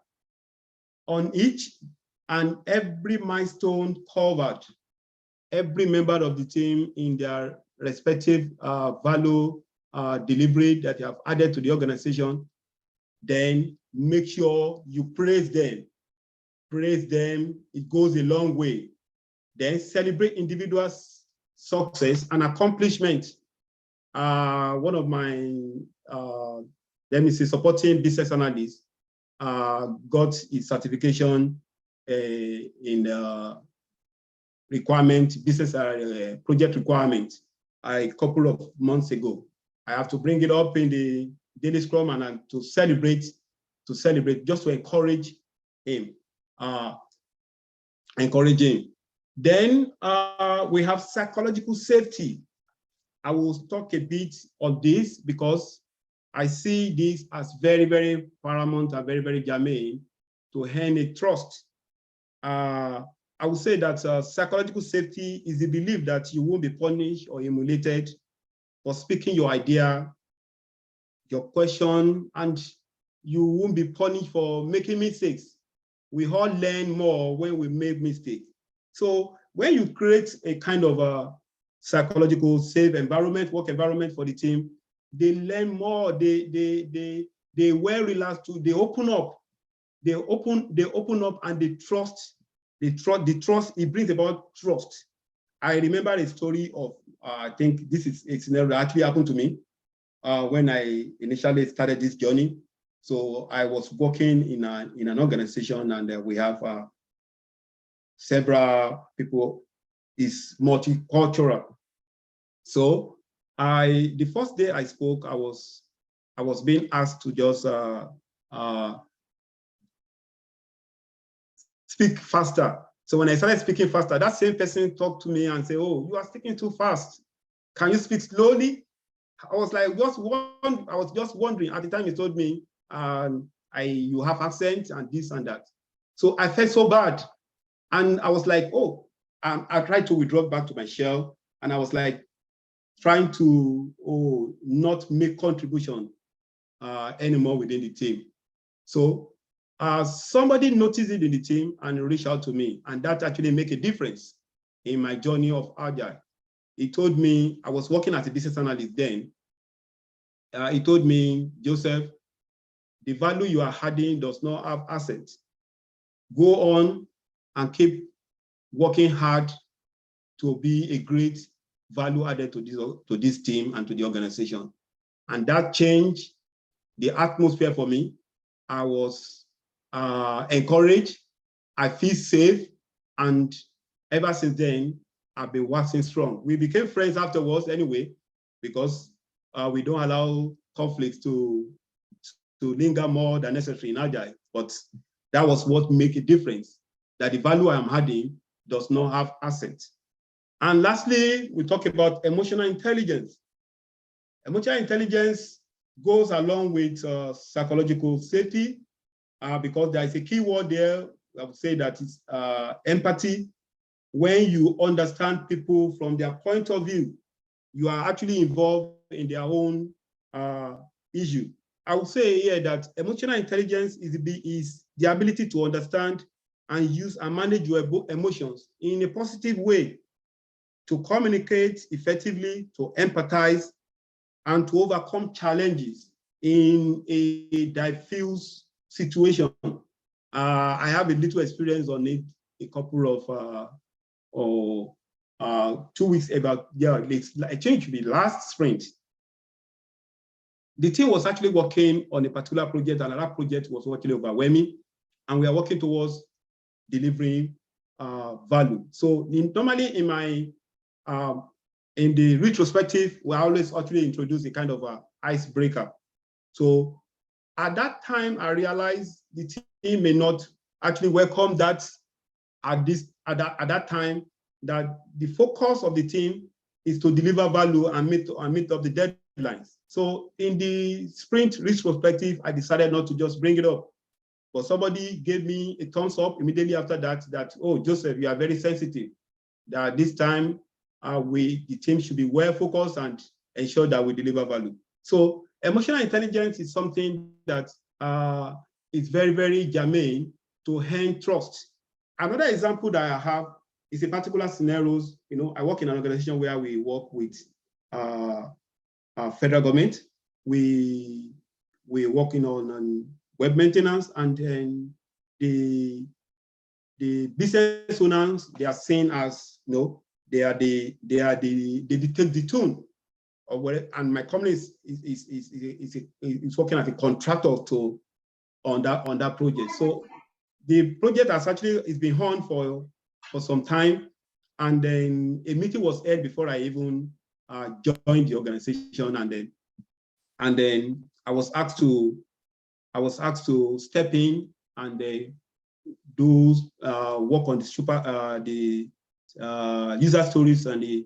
on each and every milestone covered. Every member of the team in their respective value delivery that you have added to the organization, then make sure you praise them. Praise them, it goes a long way. Then celebrate individuals' success and accomplishment. One of my, supporting business analysts got his certification in requirement, business project requirement a couple of months ago. I have to bring it up in the daily scrum and to celebrate, just to encourage him. Then we have psychological safety. I will talk a bit on this because I see this as very, very paramount and very, very germane to earn a trust. I would say that psychological safety is the belief that you won't be punished or humiliated for speaking your idea, your question, and you won't be punished for making mistakes. We all learn more when we make mistakes. So when you create a kind of a psychological safe environment, work environment for the team, they learn more, they well relaxed too, they open up, they open up and they trust, it brings about trust. I remember a story of, I think this is a scenario that actually happened to me when I initially started this journey. So I was working in an organization, and we have several people, is multicultural. So the first day I spoke, I was being asked to just speak faster. So when I started speaking faster, that same person talked to me and said, "Oh, you are speaking too fast. Can you speak slowly?" I was like, I was just wondering at the time he told me, you have accent and this and that. So I felt so bad. And I was like, oh, I tried to withdraw back to my shell. And I was like, trying to not make contribution anymore within the team. So somebody noticed it in the team and reached out to me. And that actually made a difference in my journey of Agile. He told me, I was working as a business analyst then. He told me, Joseph, the value you are adding does not have assets. Go on and keep working hard to be a great value added to this team and to the organization. And that changed the atmosphere for me. I was encouraged, I feel safe, and ever since then, I've been waxing strong. We became friends afterwards anyway, because we don't allow conflicts to linger more than necessary in Agile. But that was what made a difference, that the value I'm adding does not have assets. And lastly, we talk about emotional intelligence. Emotional intelligence goes along with psychological safety because there is a key word there. I would say that is empathy. When you understand people from their point of view, you are actually involved in their own issue. I would say here that emotional intelligence is the ability to understand and use and manage your emotions in a positive way, to communicate effectively, to empathize, and to overcome challenges in a diffuse situation. I have a little experience on it a couple of 2 weeks about, I think it should be last sprint. The team was actually working on a particular project, and that project was actually overwhelming, and we are working towards delivering value. So normally in my in the retrospective, we always actually introduce a kind of a icebreaker. So at that time, I realized the team may not actually welcome that at that time, that the focus of the team is to deliver value and meet up the deadlines. So in the sprint retrospective, I decided not to just bring it up, but somebody gave me a thumbs up immediately after that, oh, Joseph, you are very sensitive, that this time the team should be well focused and ensure that we deliver value. So emotional intelligence is something that is very, very germane to earn trust. Another example that I have is a particular scenarios. I work in an organization where we work with federal government. We're working on web maintenance, and then the business owners, they are seen as, they dictate the tune of what, and my company is working as a contractor on that project. So the project has actually been on for some time, And then a meeting was held before I even joined the organization, and then I was asked to step in and do work on the user stories and the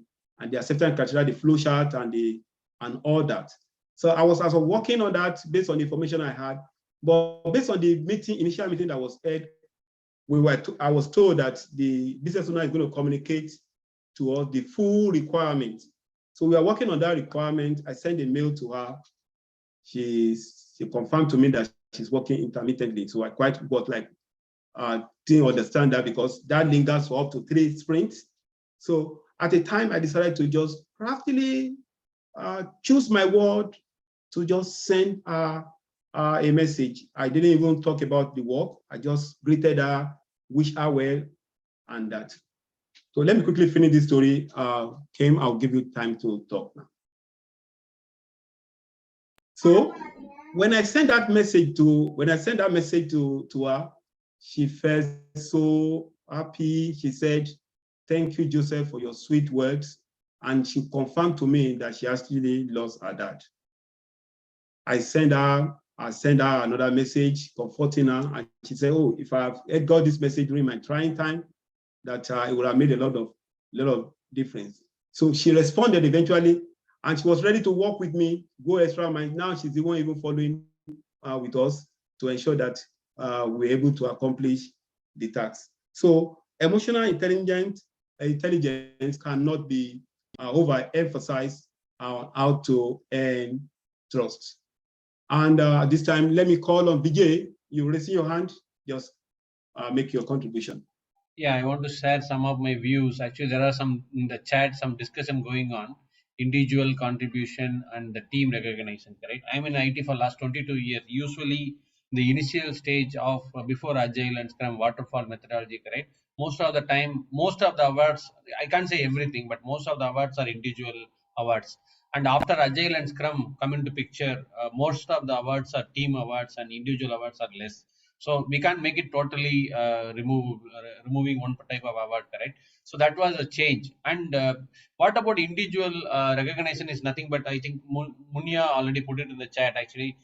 acceptance criteria, the flow chart, and all that. So I was working on that based on the information I had, but based on the initial meeting that was held, I was told that the business owner is going to communicate to us the full requirement. So we are working on that requirement. I sent a mail to her. She confirmed to me that she's working intermittently. So I quite got like, didn't understand that because that lingers for up to 3 sprints. So at the time, I decided to just craftily choose my word to just send her a message. I didn't even talk about the work. I just greeted her, wished her well, and that. So let me quickly finish this story. Kim, I'll give you time to talk now. So when I sent that message to her, she felt so happy. She said, "Thank you, Joseph, for your sweet words." And she confirmed to me that she actually lost her dad. I sent her another message comforting her, and she said, "Oh, if I had got this message during my trying time, that it would have made a lot of difference." So she responded eventually, and she was ready to work with me, go extra mile. Now she's the one even following with us to ensure that we're able to accomplish the task. So emotional intelligence cannot be overemphasized how to earn trust. And this time, let me call on Vijay. You raising your hand, just make your contribution. Yeah, I want to share some of my views. Actually, there are some in the chat, some discussion going on, individual contribution and the team recognition, correct? I'm in IT for last 22 years. Usually the initial stage of before Agile and Scrum waterfall methodology, correct? Most of the time, most of the awards, I can't say everything, but most of the awards are individual awards. And after Agile and Scrum come into picture, most of the awards are team awards and individual awards are less. So we can't make it totally removing one type of award, correct? So that was a change. And what about individual recognition is nothing but, I think Munya already put it in the chat. Actually,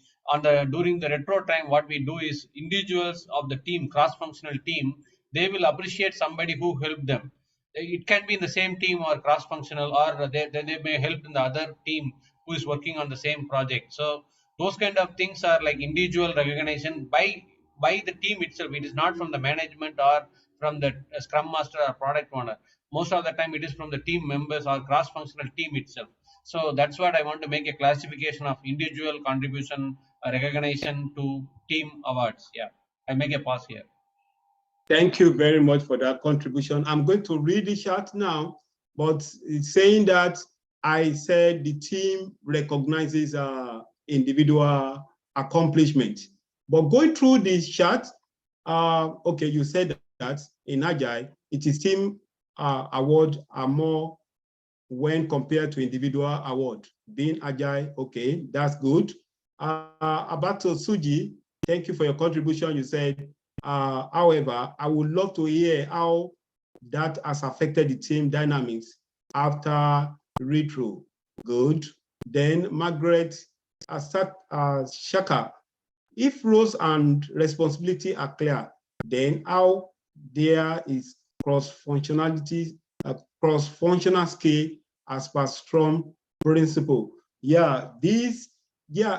during the retro time, what we do is individuals of the team, cross-functional team, they will appreciate somebody who helped them. It can be in the same team or cross-functional, or they may help in the other team who is working on the same project. So those kind of things are like individual recognition by the team itself. It is not from the management or from the scrum master or product owner. Most of the time it is from the team members or cross-functional team itself. So that's what I want to make a classification of individual contribution recognition to team awards. Yeah, I make a pause here. Thank you very much for that contribution. I'm going to read the chat now, but it's saying that I said the team recognizes individual accomplishment. But going through this chat, okay, you said that in Agile, it is team award are more when compared to individual award. Being Agile, okay, that's good. Abato Suji, thank you for your contribution. You said, however, I would love to hear how that has affected the team dynamics after retro. Good. Then Margaret Shaka, if roles and responsibility are clear, then how there is cross-functionality, cross-functional scale as per Scrum principle. Yeah,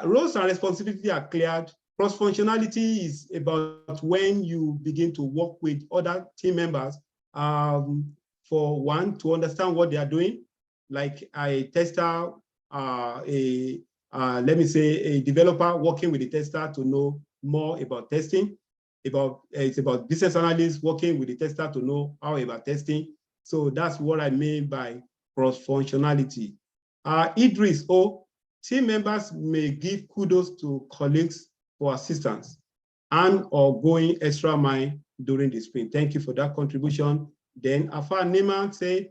roles and responsibility are cleared. Cross-functionality is about when you begin to work with other team members for one, to understand what they are doing, like a tester, let me say a developer working with the tester to know more about testing. It's about business analysts working with the tester to know how about testing. So that's what I mean by cross-functionality. Idris, team members may give kudos to colleagues for assistance and or going extra mile during the sprint. Thank you for that contribution. Then Afar Nima said,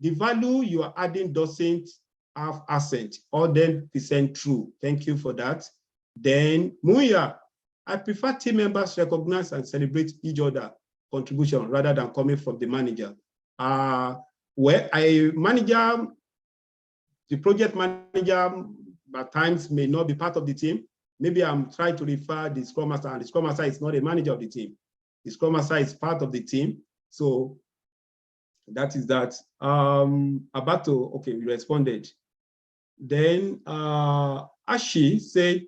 the value you are adding doesn't have accent or then percent true. Thank you for that. Then Muya, I prefer team members recognize and celebrate each other contribution rather than coming from the manager. Where a manager, the project manager, at times may not be part of the team. Maybe I'm trying to refer the Scrum Master, and the Scrum Master is not a manager of the team. The Scrum Master is part of the team. So that is that. Abato, okay, we responded. Then Ashi said,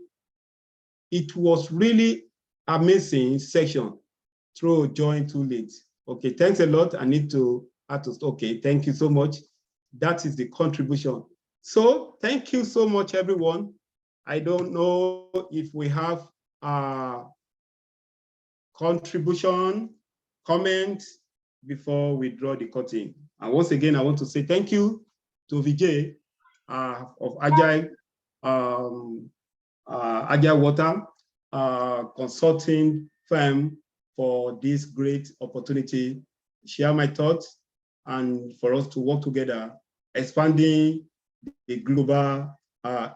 it was really amazing section. Throw join too late. Okay, thanks a lot. I need to add to, okay, thank you so much. That is the contribution. So thank you so much, everyone. I don't know if we have contribution, comment before we draw the curtain. And once again, I want to say thank you to Vijay of Agile, Agile Water consulting firm for this great opportunity, share my thoughts, and for us to work together, expanding the global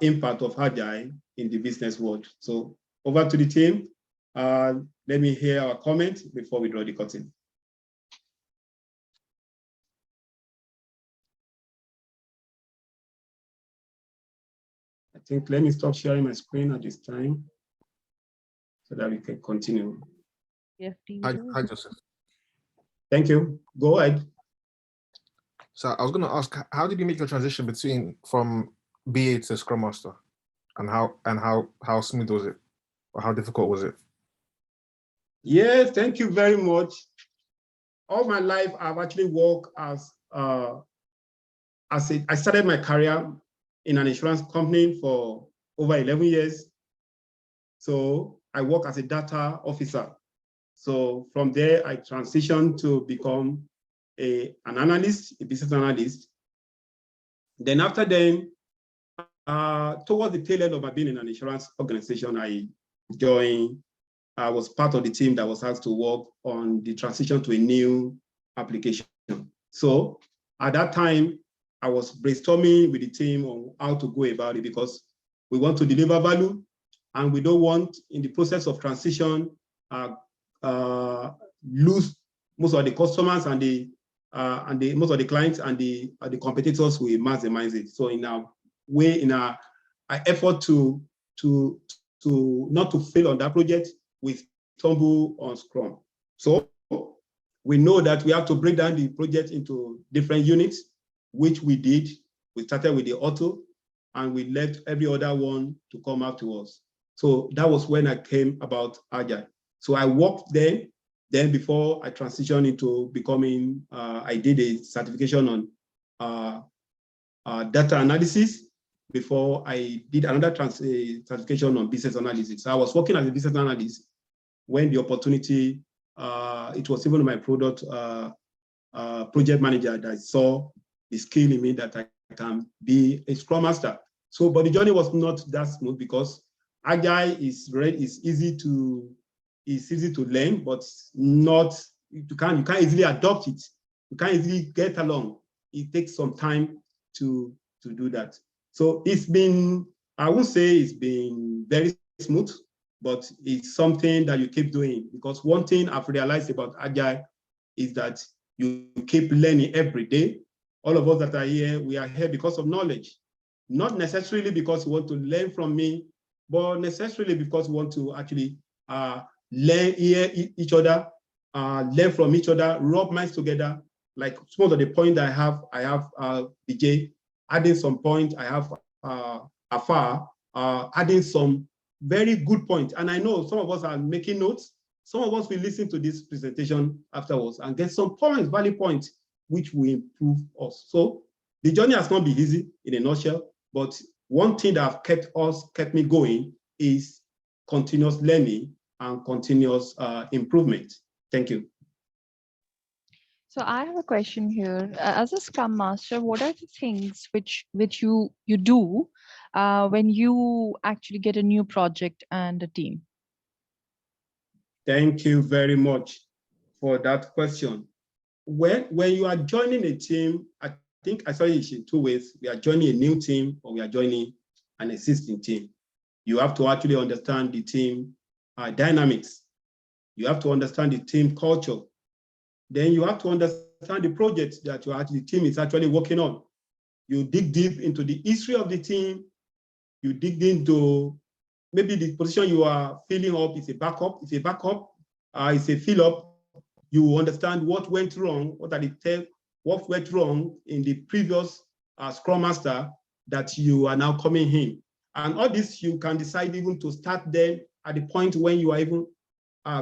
impact of Agile in the business world. So over to the team. Let me hear our comment before we draw the curtain. I think let me stop sharing my screen at this time so that we can continue. Hi, Joseph. Thank you. Go ahead. So I was going to ask, how did you make the transition from BA to Scrum Master, and how smooth was it, or how difficult was it? Yes, thank you very much. All my life, I've actually worked as I started my career in an insurance company for over 11 years. So I work as a data officer. So from there, I transitioned to become an analyst, a business analyst. Then after then, towards the tail end of my being in an insurance organization, I was part of the team that was asked to work on the transition to a new application. So at that time, I was brainstorming with the team on how to go about it, because we want to deliver value, and we don't want, in the process of transition, lose most of the customers and most of the clients, and the competitors will maximize it. So in our effort to not to fail on that project, we stumble on Scrum. So we know that we have to break down the project into different units, which we did. We started with the auto, and we left every other one to come out to us. So that was when I came about Agile. So I worked then before I transitioned into becoming, I did a certification on data analysis before I did another certification on business analysis. So I was working as a business analyst when the opportunity, it was even my project manager that saw the skill in me that I can be a Scrum Master. So, but the journey was not that smooth, because Agile is easy to learn, but not, you can't easily adopt it. You can't easily get along. It takes some time to do that. So it's been, I won't say it's been very smooth, but it's something that you keep doing, because one thing I've realized about Agile is that you keep learning every day. All of us that are here, we are here because of knowledge, not necessarily because you want to learn from me, but necessarily because we want to actually learn, hear each other, learn from each other, rub minds together. Like some of the point I have BJ adding some point, I have Afar adding some very good point. And I know some of us are making notes. Some of us will listen to this presentation afterwards and get some points, valid points, which will improve us. So the journey has not been easy in a nutshell, but one thing that kept me going is continuous learning and continuous improvement. Thank you. So I have a question here. As a Scrum Master, what are the things which you do when you actually get a new project and a team? Thank you very much for that question. When you are joining a team, I think I saw it in two ways. We are joining a new team, or we are joining an existing team. You have to actually understand the team dynamics. You have to understand the team culture. Then you have to understand the project that the team is actually working on. You dig deep into the history of the team. You dig into maybe the position you are filling up is a backup. It's a backup. It's a fill up. You understand what went wrong. What went wrong in the previous Scrum Master that you are now coming in, and all this you can decide even to start them at the point when you are even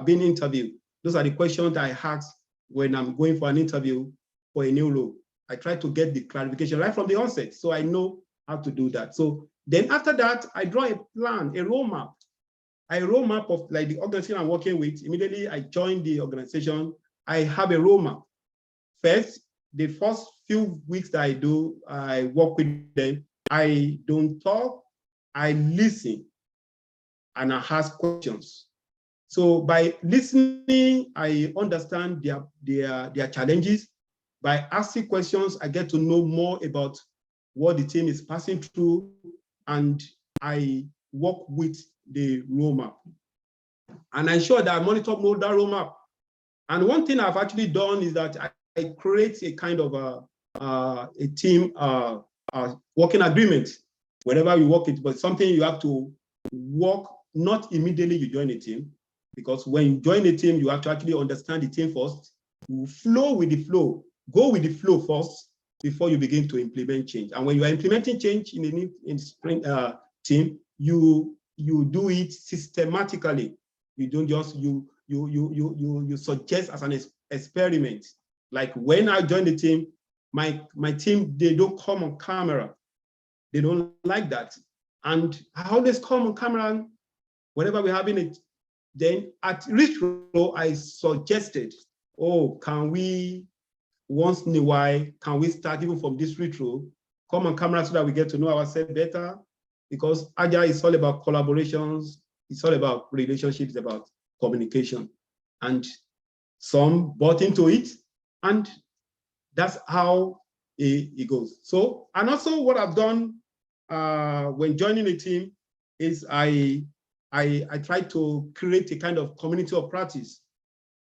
being interviewed. Those are the questions I ask when I'm going for an interview for a new role. I try to get the clarification right from the onset, so I know how to do that. So then after that, I draw a plan, a roadmap. A roadmap of like the organization I'm working with. Immediately I join the organization, I have a roadmap. First, the first few weeks that I work with them, I don't talk, I listen, and I ask questions. So by listening, I understand their challenges. By asking questions, I get to know more about what the team is passing through, and I work with the roadmap. And I ensure that I monitor that roadmap. And one thing I've actually done is that I create a kind of a team working agreement. Whenever you work it, but something you have to work, not immediately you join a team, because when you join a team, you have to actually understand the team first, you flow with the flow, go with the flow first before you begin to implement change. And when you are implementing change in a sprint team, you do it systematically. You don't just you suggest as an experiment. Like when I joined the team, my team, they don't come on camera. They don't like that. And I always come on camera whenever we're having it. Then at retro, I suggested, oh, can we, once in a while, can we start even from this retro, come on camera so that we get to know ourselves better? Because Agile is all about collaborations, it's all about relationships, about communication. And some bought into it, and that's how it goes. So, and also what I've done when joining a team is I try to create a kind of community of practice.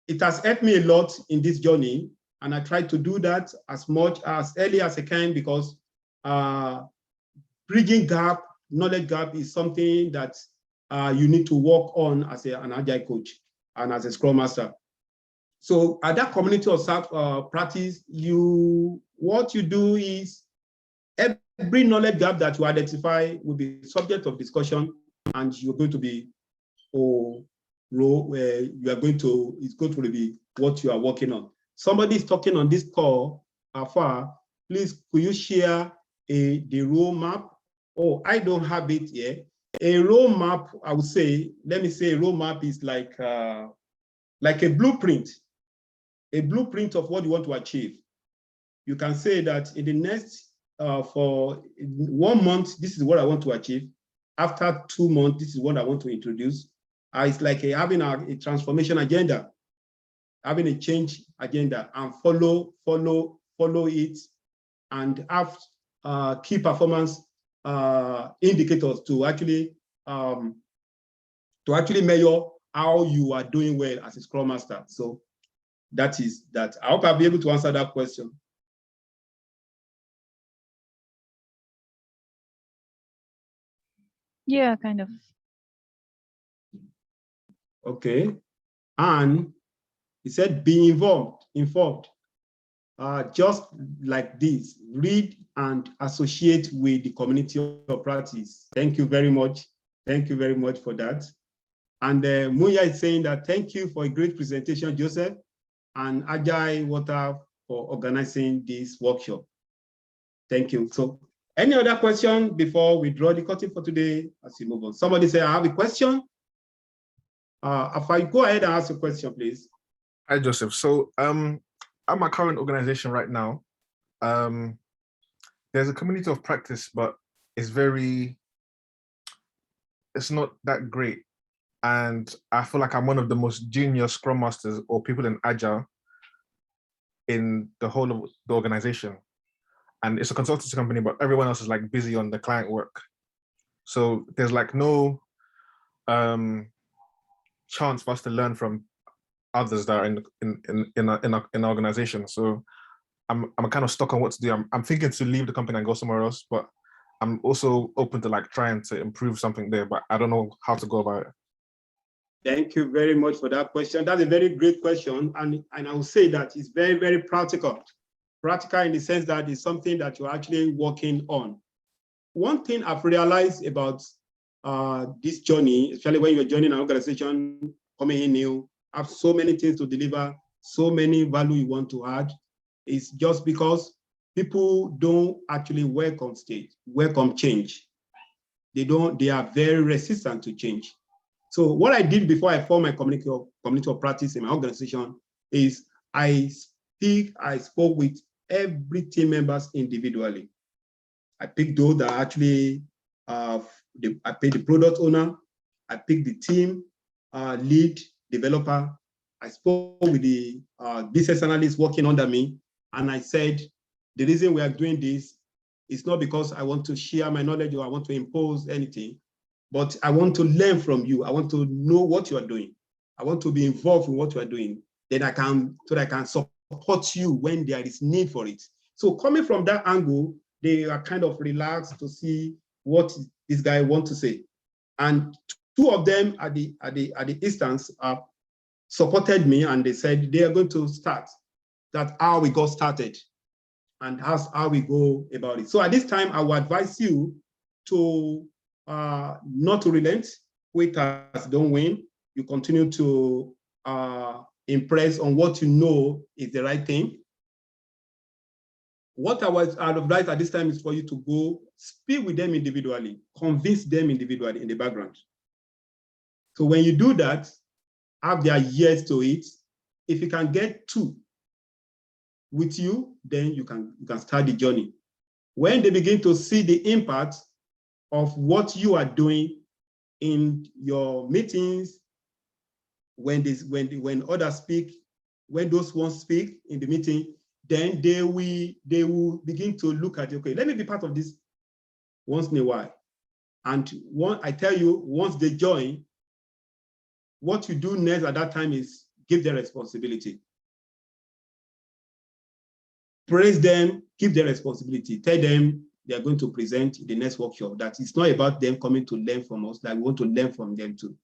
It has helped me a lot in this journey, and I try to do that as much as early as I can, because bridging gap, knowledge gap is something that you need to work on as an Agile coach and as a Scrum Master. So at that community of practice, what you do is every knowledge gap that you identify will be subject of discussion, and you're going to be where you are going to, it's going to be what you are working on. Somebody is talking on this call afar. Please, could you share the roadmap? Oh, I don't have it here. A roadmap, I would say, let me say a roadmap is like a blueprint of what you want to achieve. You can say that in the next, for 1 month, this is what I want to achieve. After 2 months, this is what I want to introduce. It's like having a transformation agenda, having a change agenda, and follow it, and have key performance indicators to actually measure how you are doing well as a Scrum Master. So that is that. I hope I'll be able to answer that question. Yeah, kind of. Okay. And he said, be informed. Just like this, read and associate with the community of practice. Thank you very much. Thank you very much for that. And Muya is saying that thank you for a great presentation, Joseph, and Agile Water for organizing this workshop. Thank you. So any other question before we draw the curtain for today as we move on? Somebody say, I have a question. If I go ahead and ask a question, please. Hi, Joseph. So at my current organization right now, there's a community of practice, but it's not that great. And I feel like I'm one of the most junior Scrum Masters or people in Agile in the whole of the organization. And it's a consultancy company, but everyone else is like busy on the client work. So there's like no chance for us to learn from others that are in our organization. So I'm kind of stuck on what to do. I'm thinking to leave the company and go somewhere else, but I'm also open to like trying to improve something there, but I don't know how to go about it. Thank you very much for that question. That's a very great question. And I will say that it's very, very practical. Practical in the sense that it's something that you're actually working on. One thing I've realized about this journey, especially when you're joining an organization, coming in new, have so many things to deliver, so many value you want to add, is just because people don't actually welcome change. They are very resistant to change. So what I did before I formed my community of practice in my organization is I spoke with every team members individually. I picked those that actually, I picked the product owner, I picked the team lead developer, I spoke with the business analyst working under me, and I said, the reason we are doing this is not because I want to share my knowledge or I want to impose anything, but I want to learn from you. I want to know what you are doing. I want to be involved in what you are doing. Then I can support you when there is need for it. So coming from that angle, they are kind of relaxed to see what this guy wants to say. And two of them at the instance supported me, and they said they are going to start. That's how we got started, and that's how we go about it. So at this time, I would advise you to not to relent. Waiters don't win. You continue to impress on what you know is the right thing. What I'd advise at this time is for you to go speak with them individually, convince them individually in the background. So when you do that, have their ears to it. If you can get two with you, then you can start the journey. When they begin to see the impact of what you are doing in your meetings, when others speak, when those ones speak in the meeting, then they will begin to look at, okay, let me be part of this once in a while. And I tell you, once they join, what you do next at that time is give them responsibility. Praise them, give them responsibility. Tell them they are going to present the next workshop, that it's not about them coming to learn from us, that we want to learn from them too.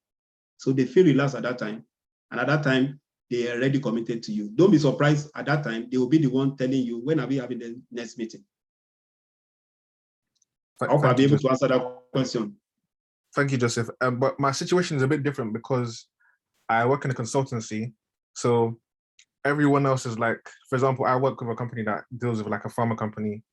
So they feel relaxed at that time. And at that time, they are already committed to you. Don't be surprised at that time, they will be the one telling you, when are we having the next meeting? I hope I'll be able to answer that question. Thank you, Joseph. But my situation is a bit different because I work in a consultancy. So everyone else is like, for example, I work with a company that deals with like a pharma company.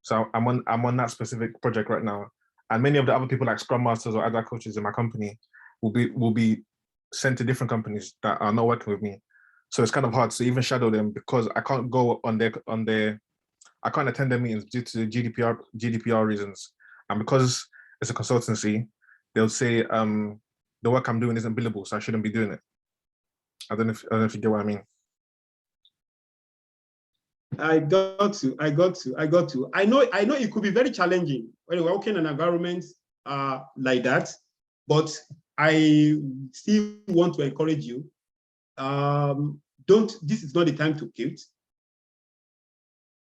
So I'm on that specific project right now. And many of the other people like Scrum Masters or Agile coaches in my company will be sent to different companies that are not working with me. So it's kind of hard to even shadow them because I can't go on their I can't attend their meetings due to GDPR reasons. And because it's a consultancy, they'll say the work I'm doing isn't billable, so I shouldn't be doing it. I don't know if you get what I mean. I got you. I know it could be very challenging when you're working in an environment like that, but I still want to encourage you. This is not the time to quit.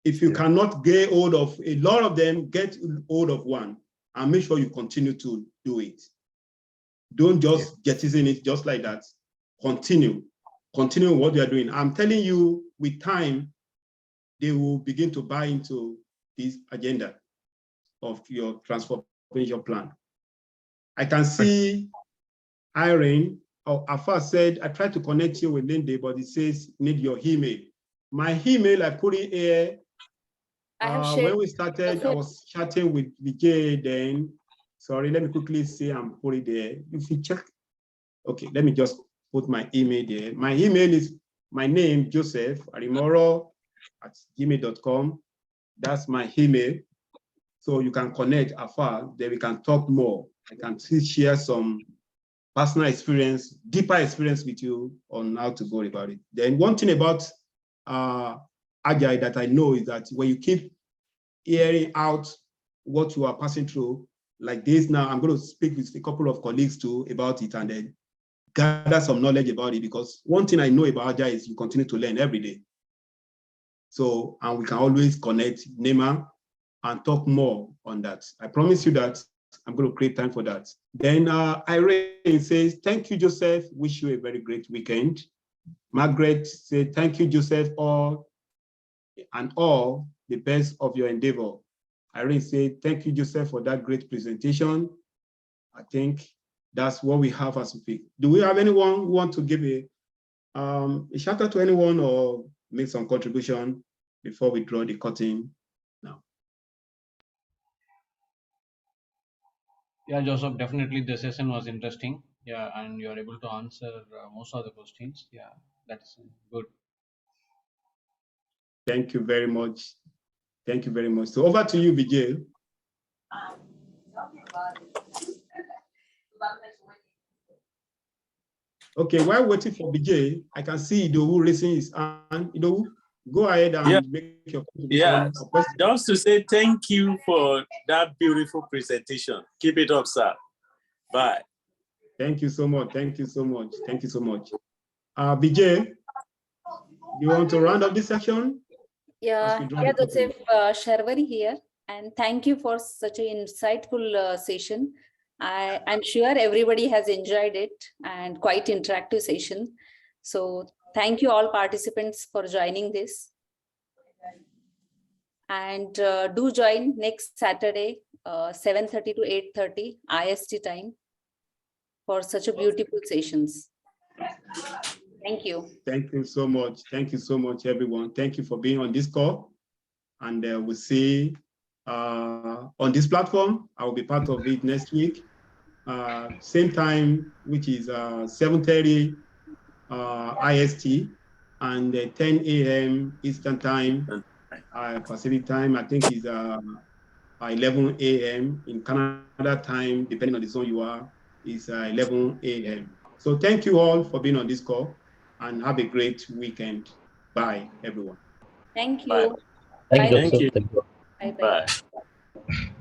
If you cannot get hold of a lot of them, get hold of one and make sure you continue to do it. Don't just jettison it just like that. Continue what you are doing. I'm telling you, with time, they will begin to buy into this agenda of your transformation plan. I can see Irene, Afa said, I tried to connect you with Lindy, but it says need your email. My email I put in here. When we started, I was chatting with Vijay then. Sorry, let me quickly see and put it there. If you check, okay, let me just put my email there. My email is my name, Joseph Arimoro@gmail.com. That's my email. So you can connect afar, then we can talk more. I can share some personal experience, deeper experience with you on how to go about it. Then one thing about Agile that I know is that when you keep hearing out what you are passing through, like this now, I'm going to speak with a couple of colleagues too about it and then gather some knowledge about it, because one thing I know about Agile is you continue to learn every day. So, and we can always connect NEMA and talk more on that. I promise you that I'm going to create time for that. Then Irene says, thank you, Joseph. Wish you a very great weekend. Margaret said, thank you, Joseph, all the best of your endeavor. Irene said, thank you, Joseph, for that great presentation. I think that's what we have as a pick. Do we have anyone who want to give a shout out to anyone or make some contribution before we draw the curtain now? Yeah, Joseph, definitely the session was interesting. Yeah, and you're able to answer most of the questions. Yeah, that's good. Thank you very much. Thank you very much. So over to you, Vijay. Okay, while waiting for Vijay, I can see Idowu raising his hand. Idowu, go ahead and make your contribution. Yeah, just to say thank you for that beautiful presentation. Keep it up, sir. Bye. Thank you so much. Thank you so much. Thank you so much. Vijay, you want to round up this section? Yeah, Joseph Sharwari here. And thank you for such an insightful session. I'm sure everybody has enjoyed it and quite interactive session. So thank you all participants for joining this. And do join next Saturday, 7:30 to 8:30 IST time for such a beautiful sessions. Thank you. Thank you so much. Thank you so much, everyone. Thank you for being on this call. And we'll see on this platform. I will be part of it next week. Same time, which is 7:30 IST and 10 a.m. Eastern time. Pacific time, I think, is 11 a.m. In Canada time, depending on the zone you are, is 11 a.m. So thank you all for being on this call and have a great weekend. Bye, everyone. Thank you. Bye. Thank you. Bye. Bye. Bye.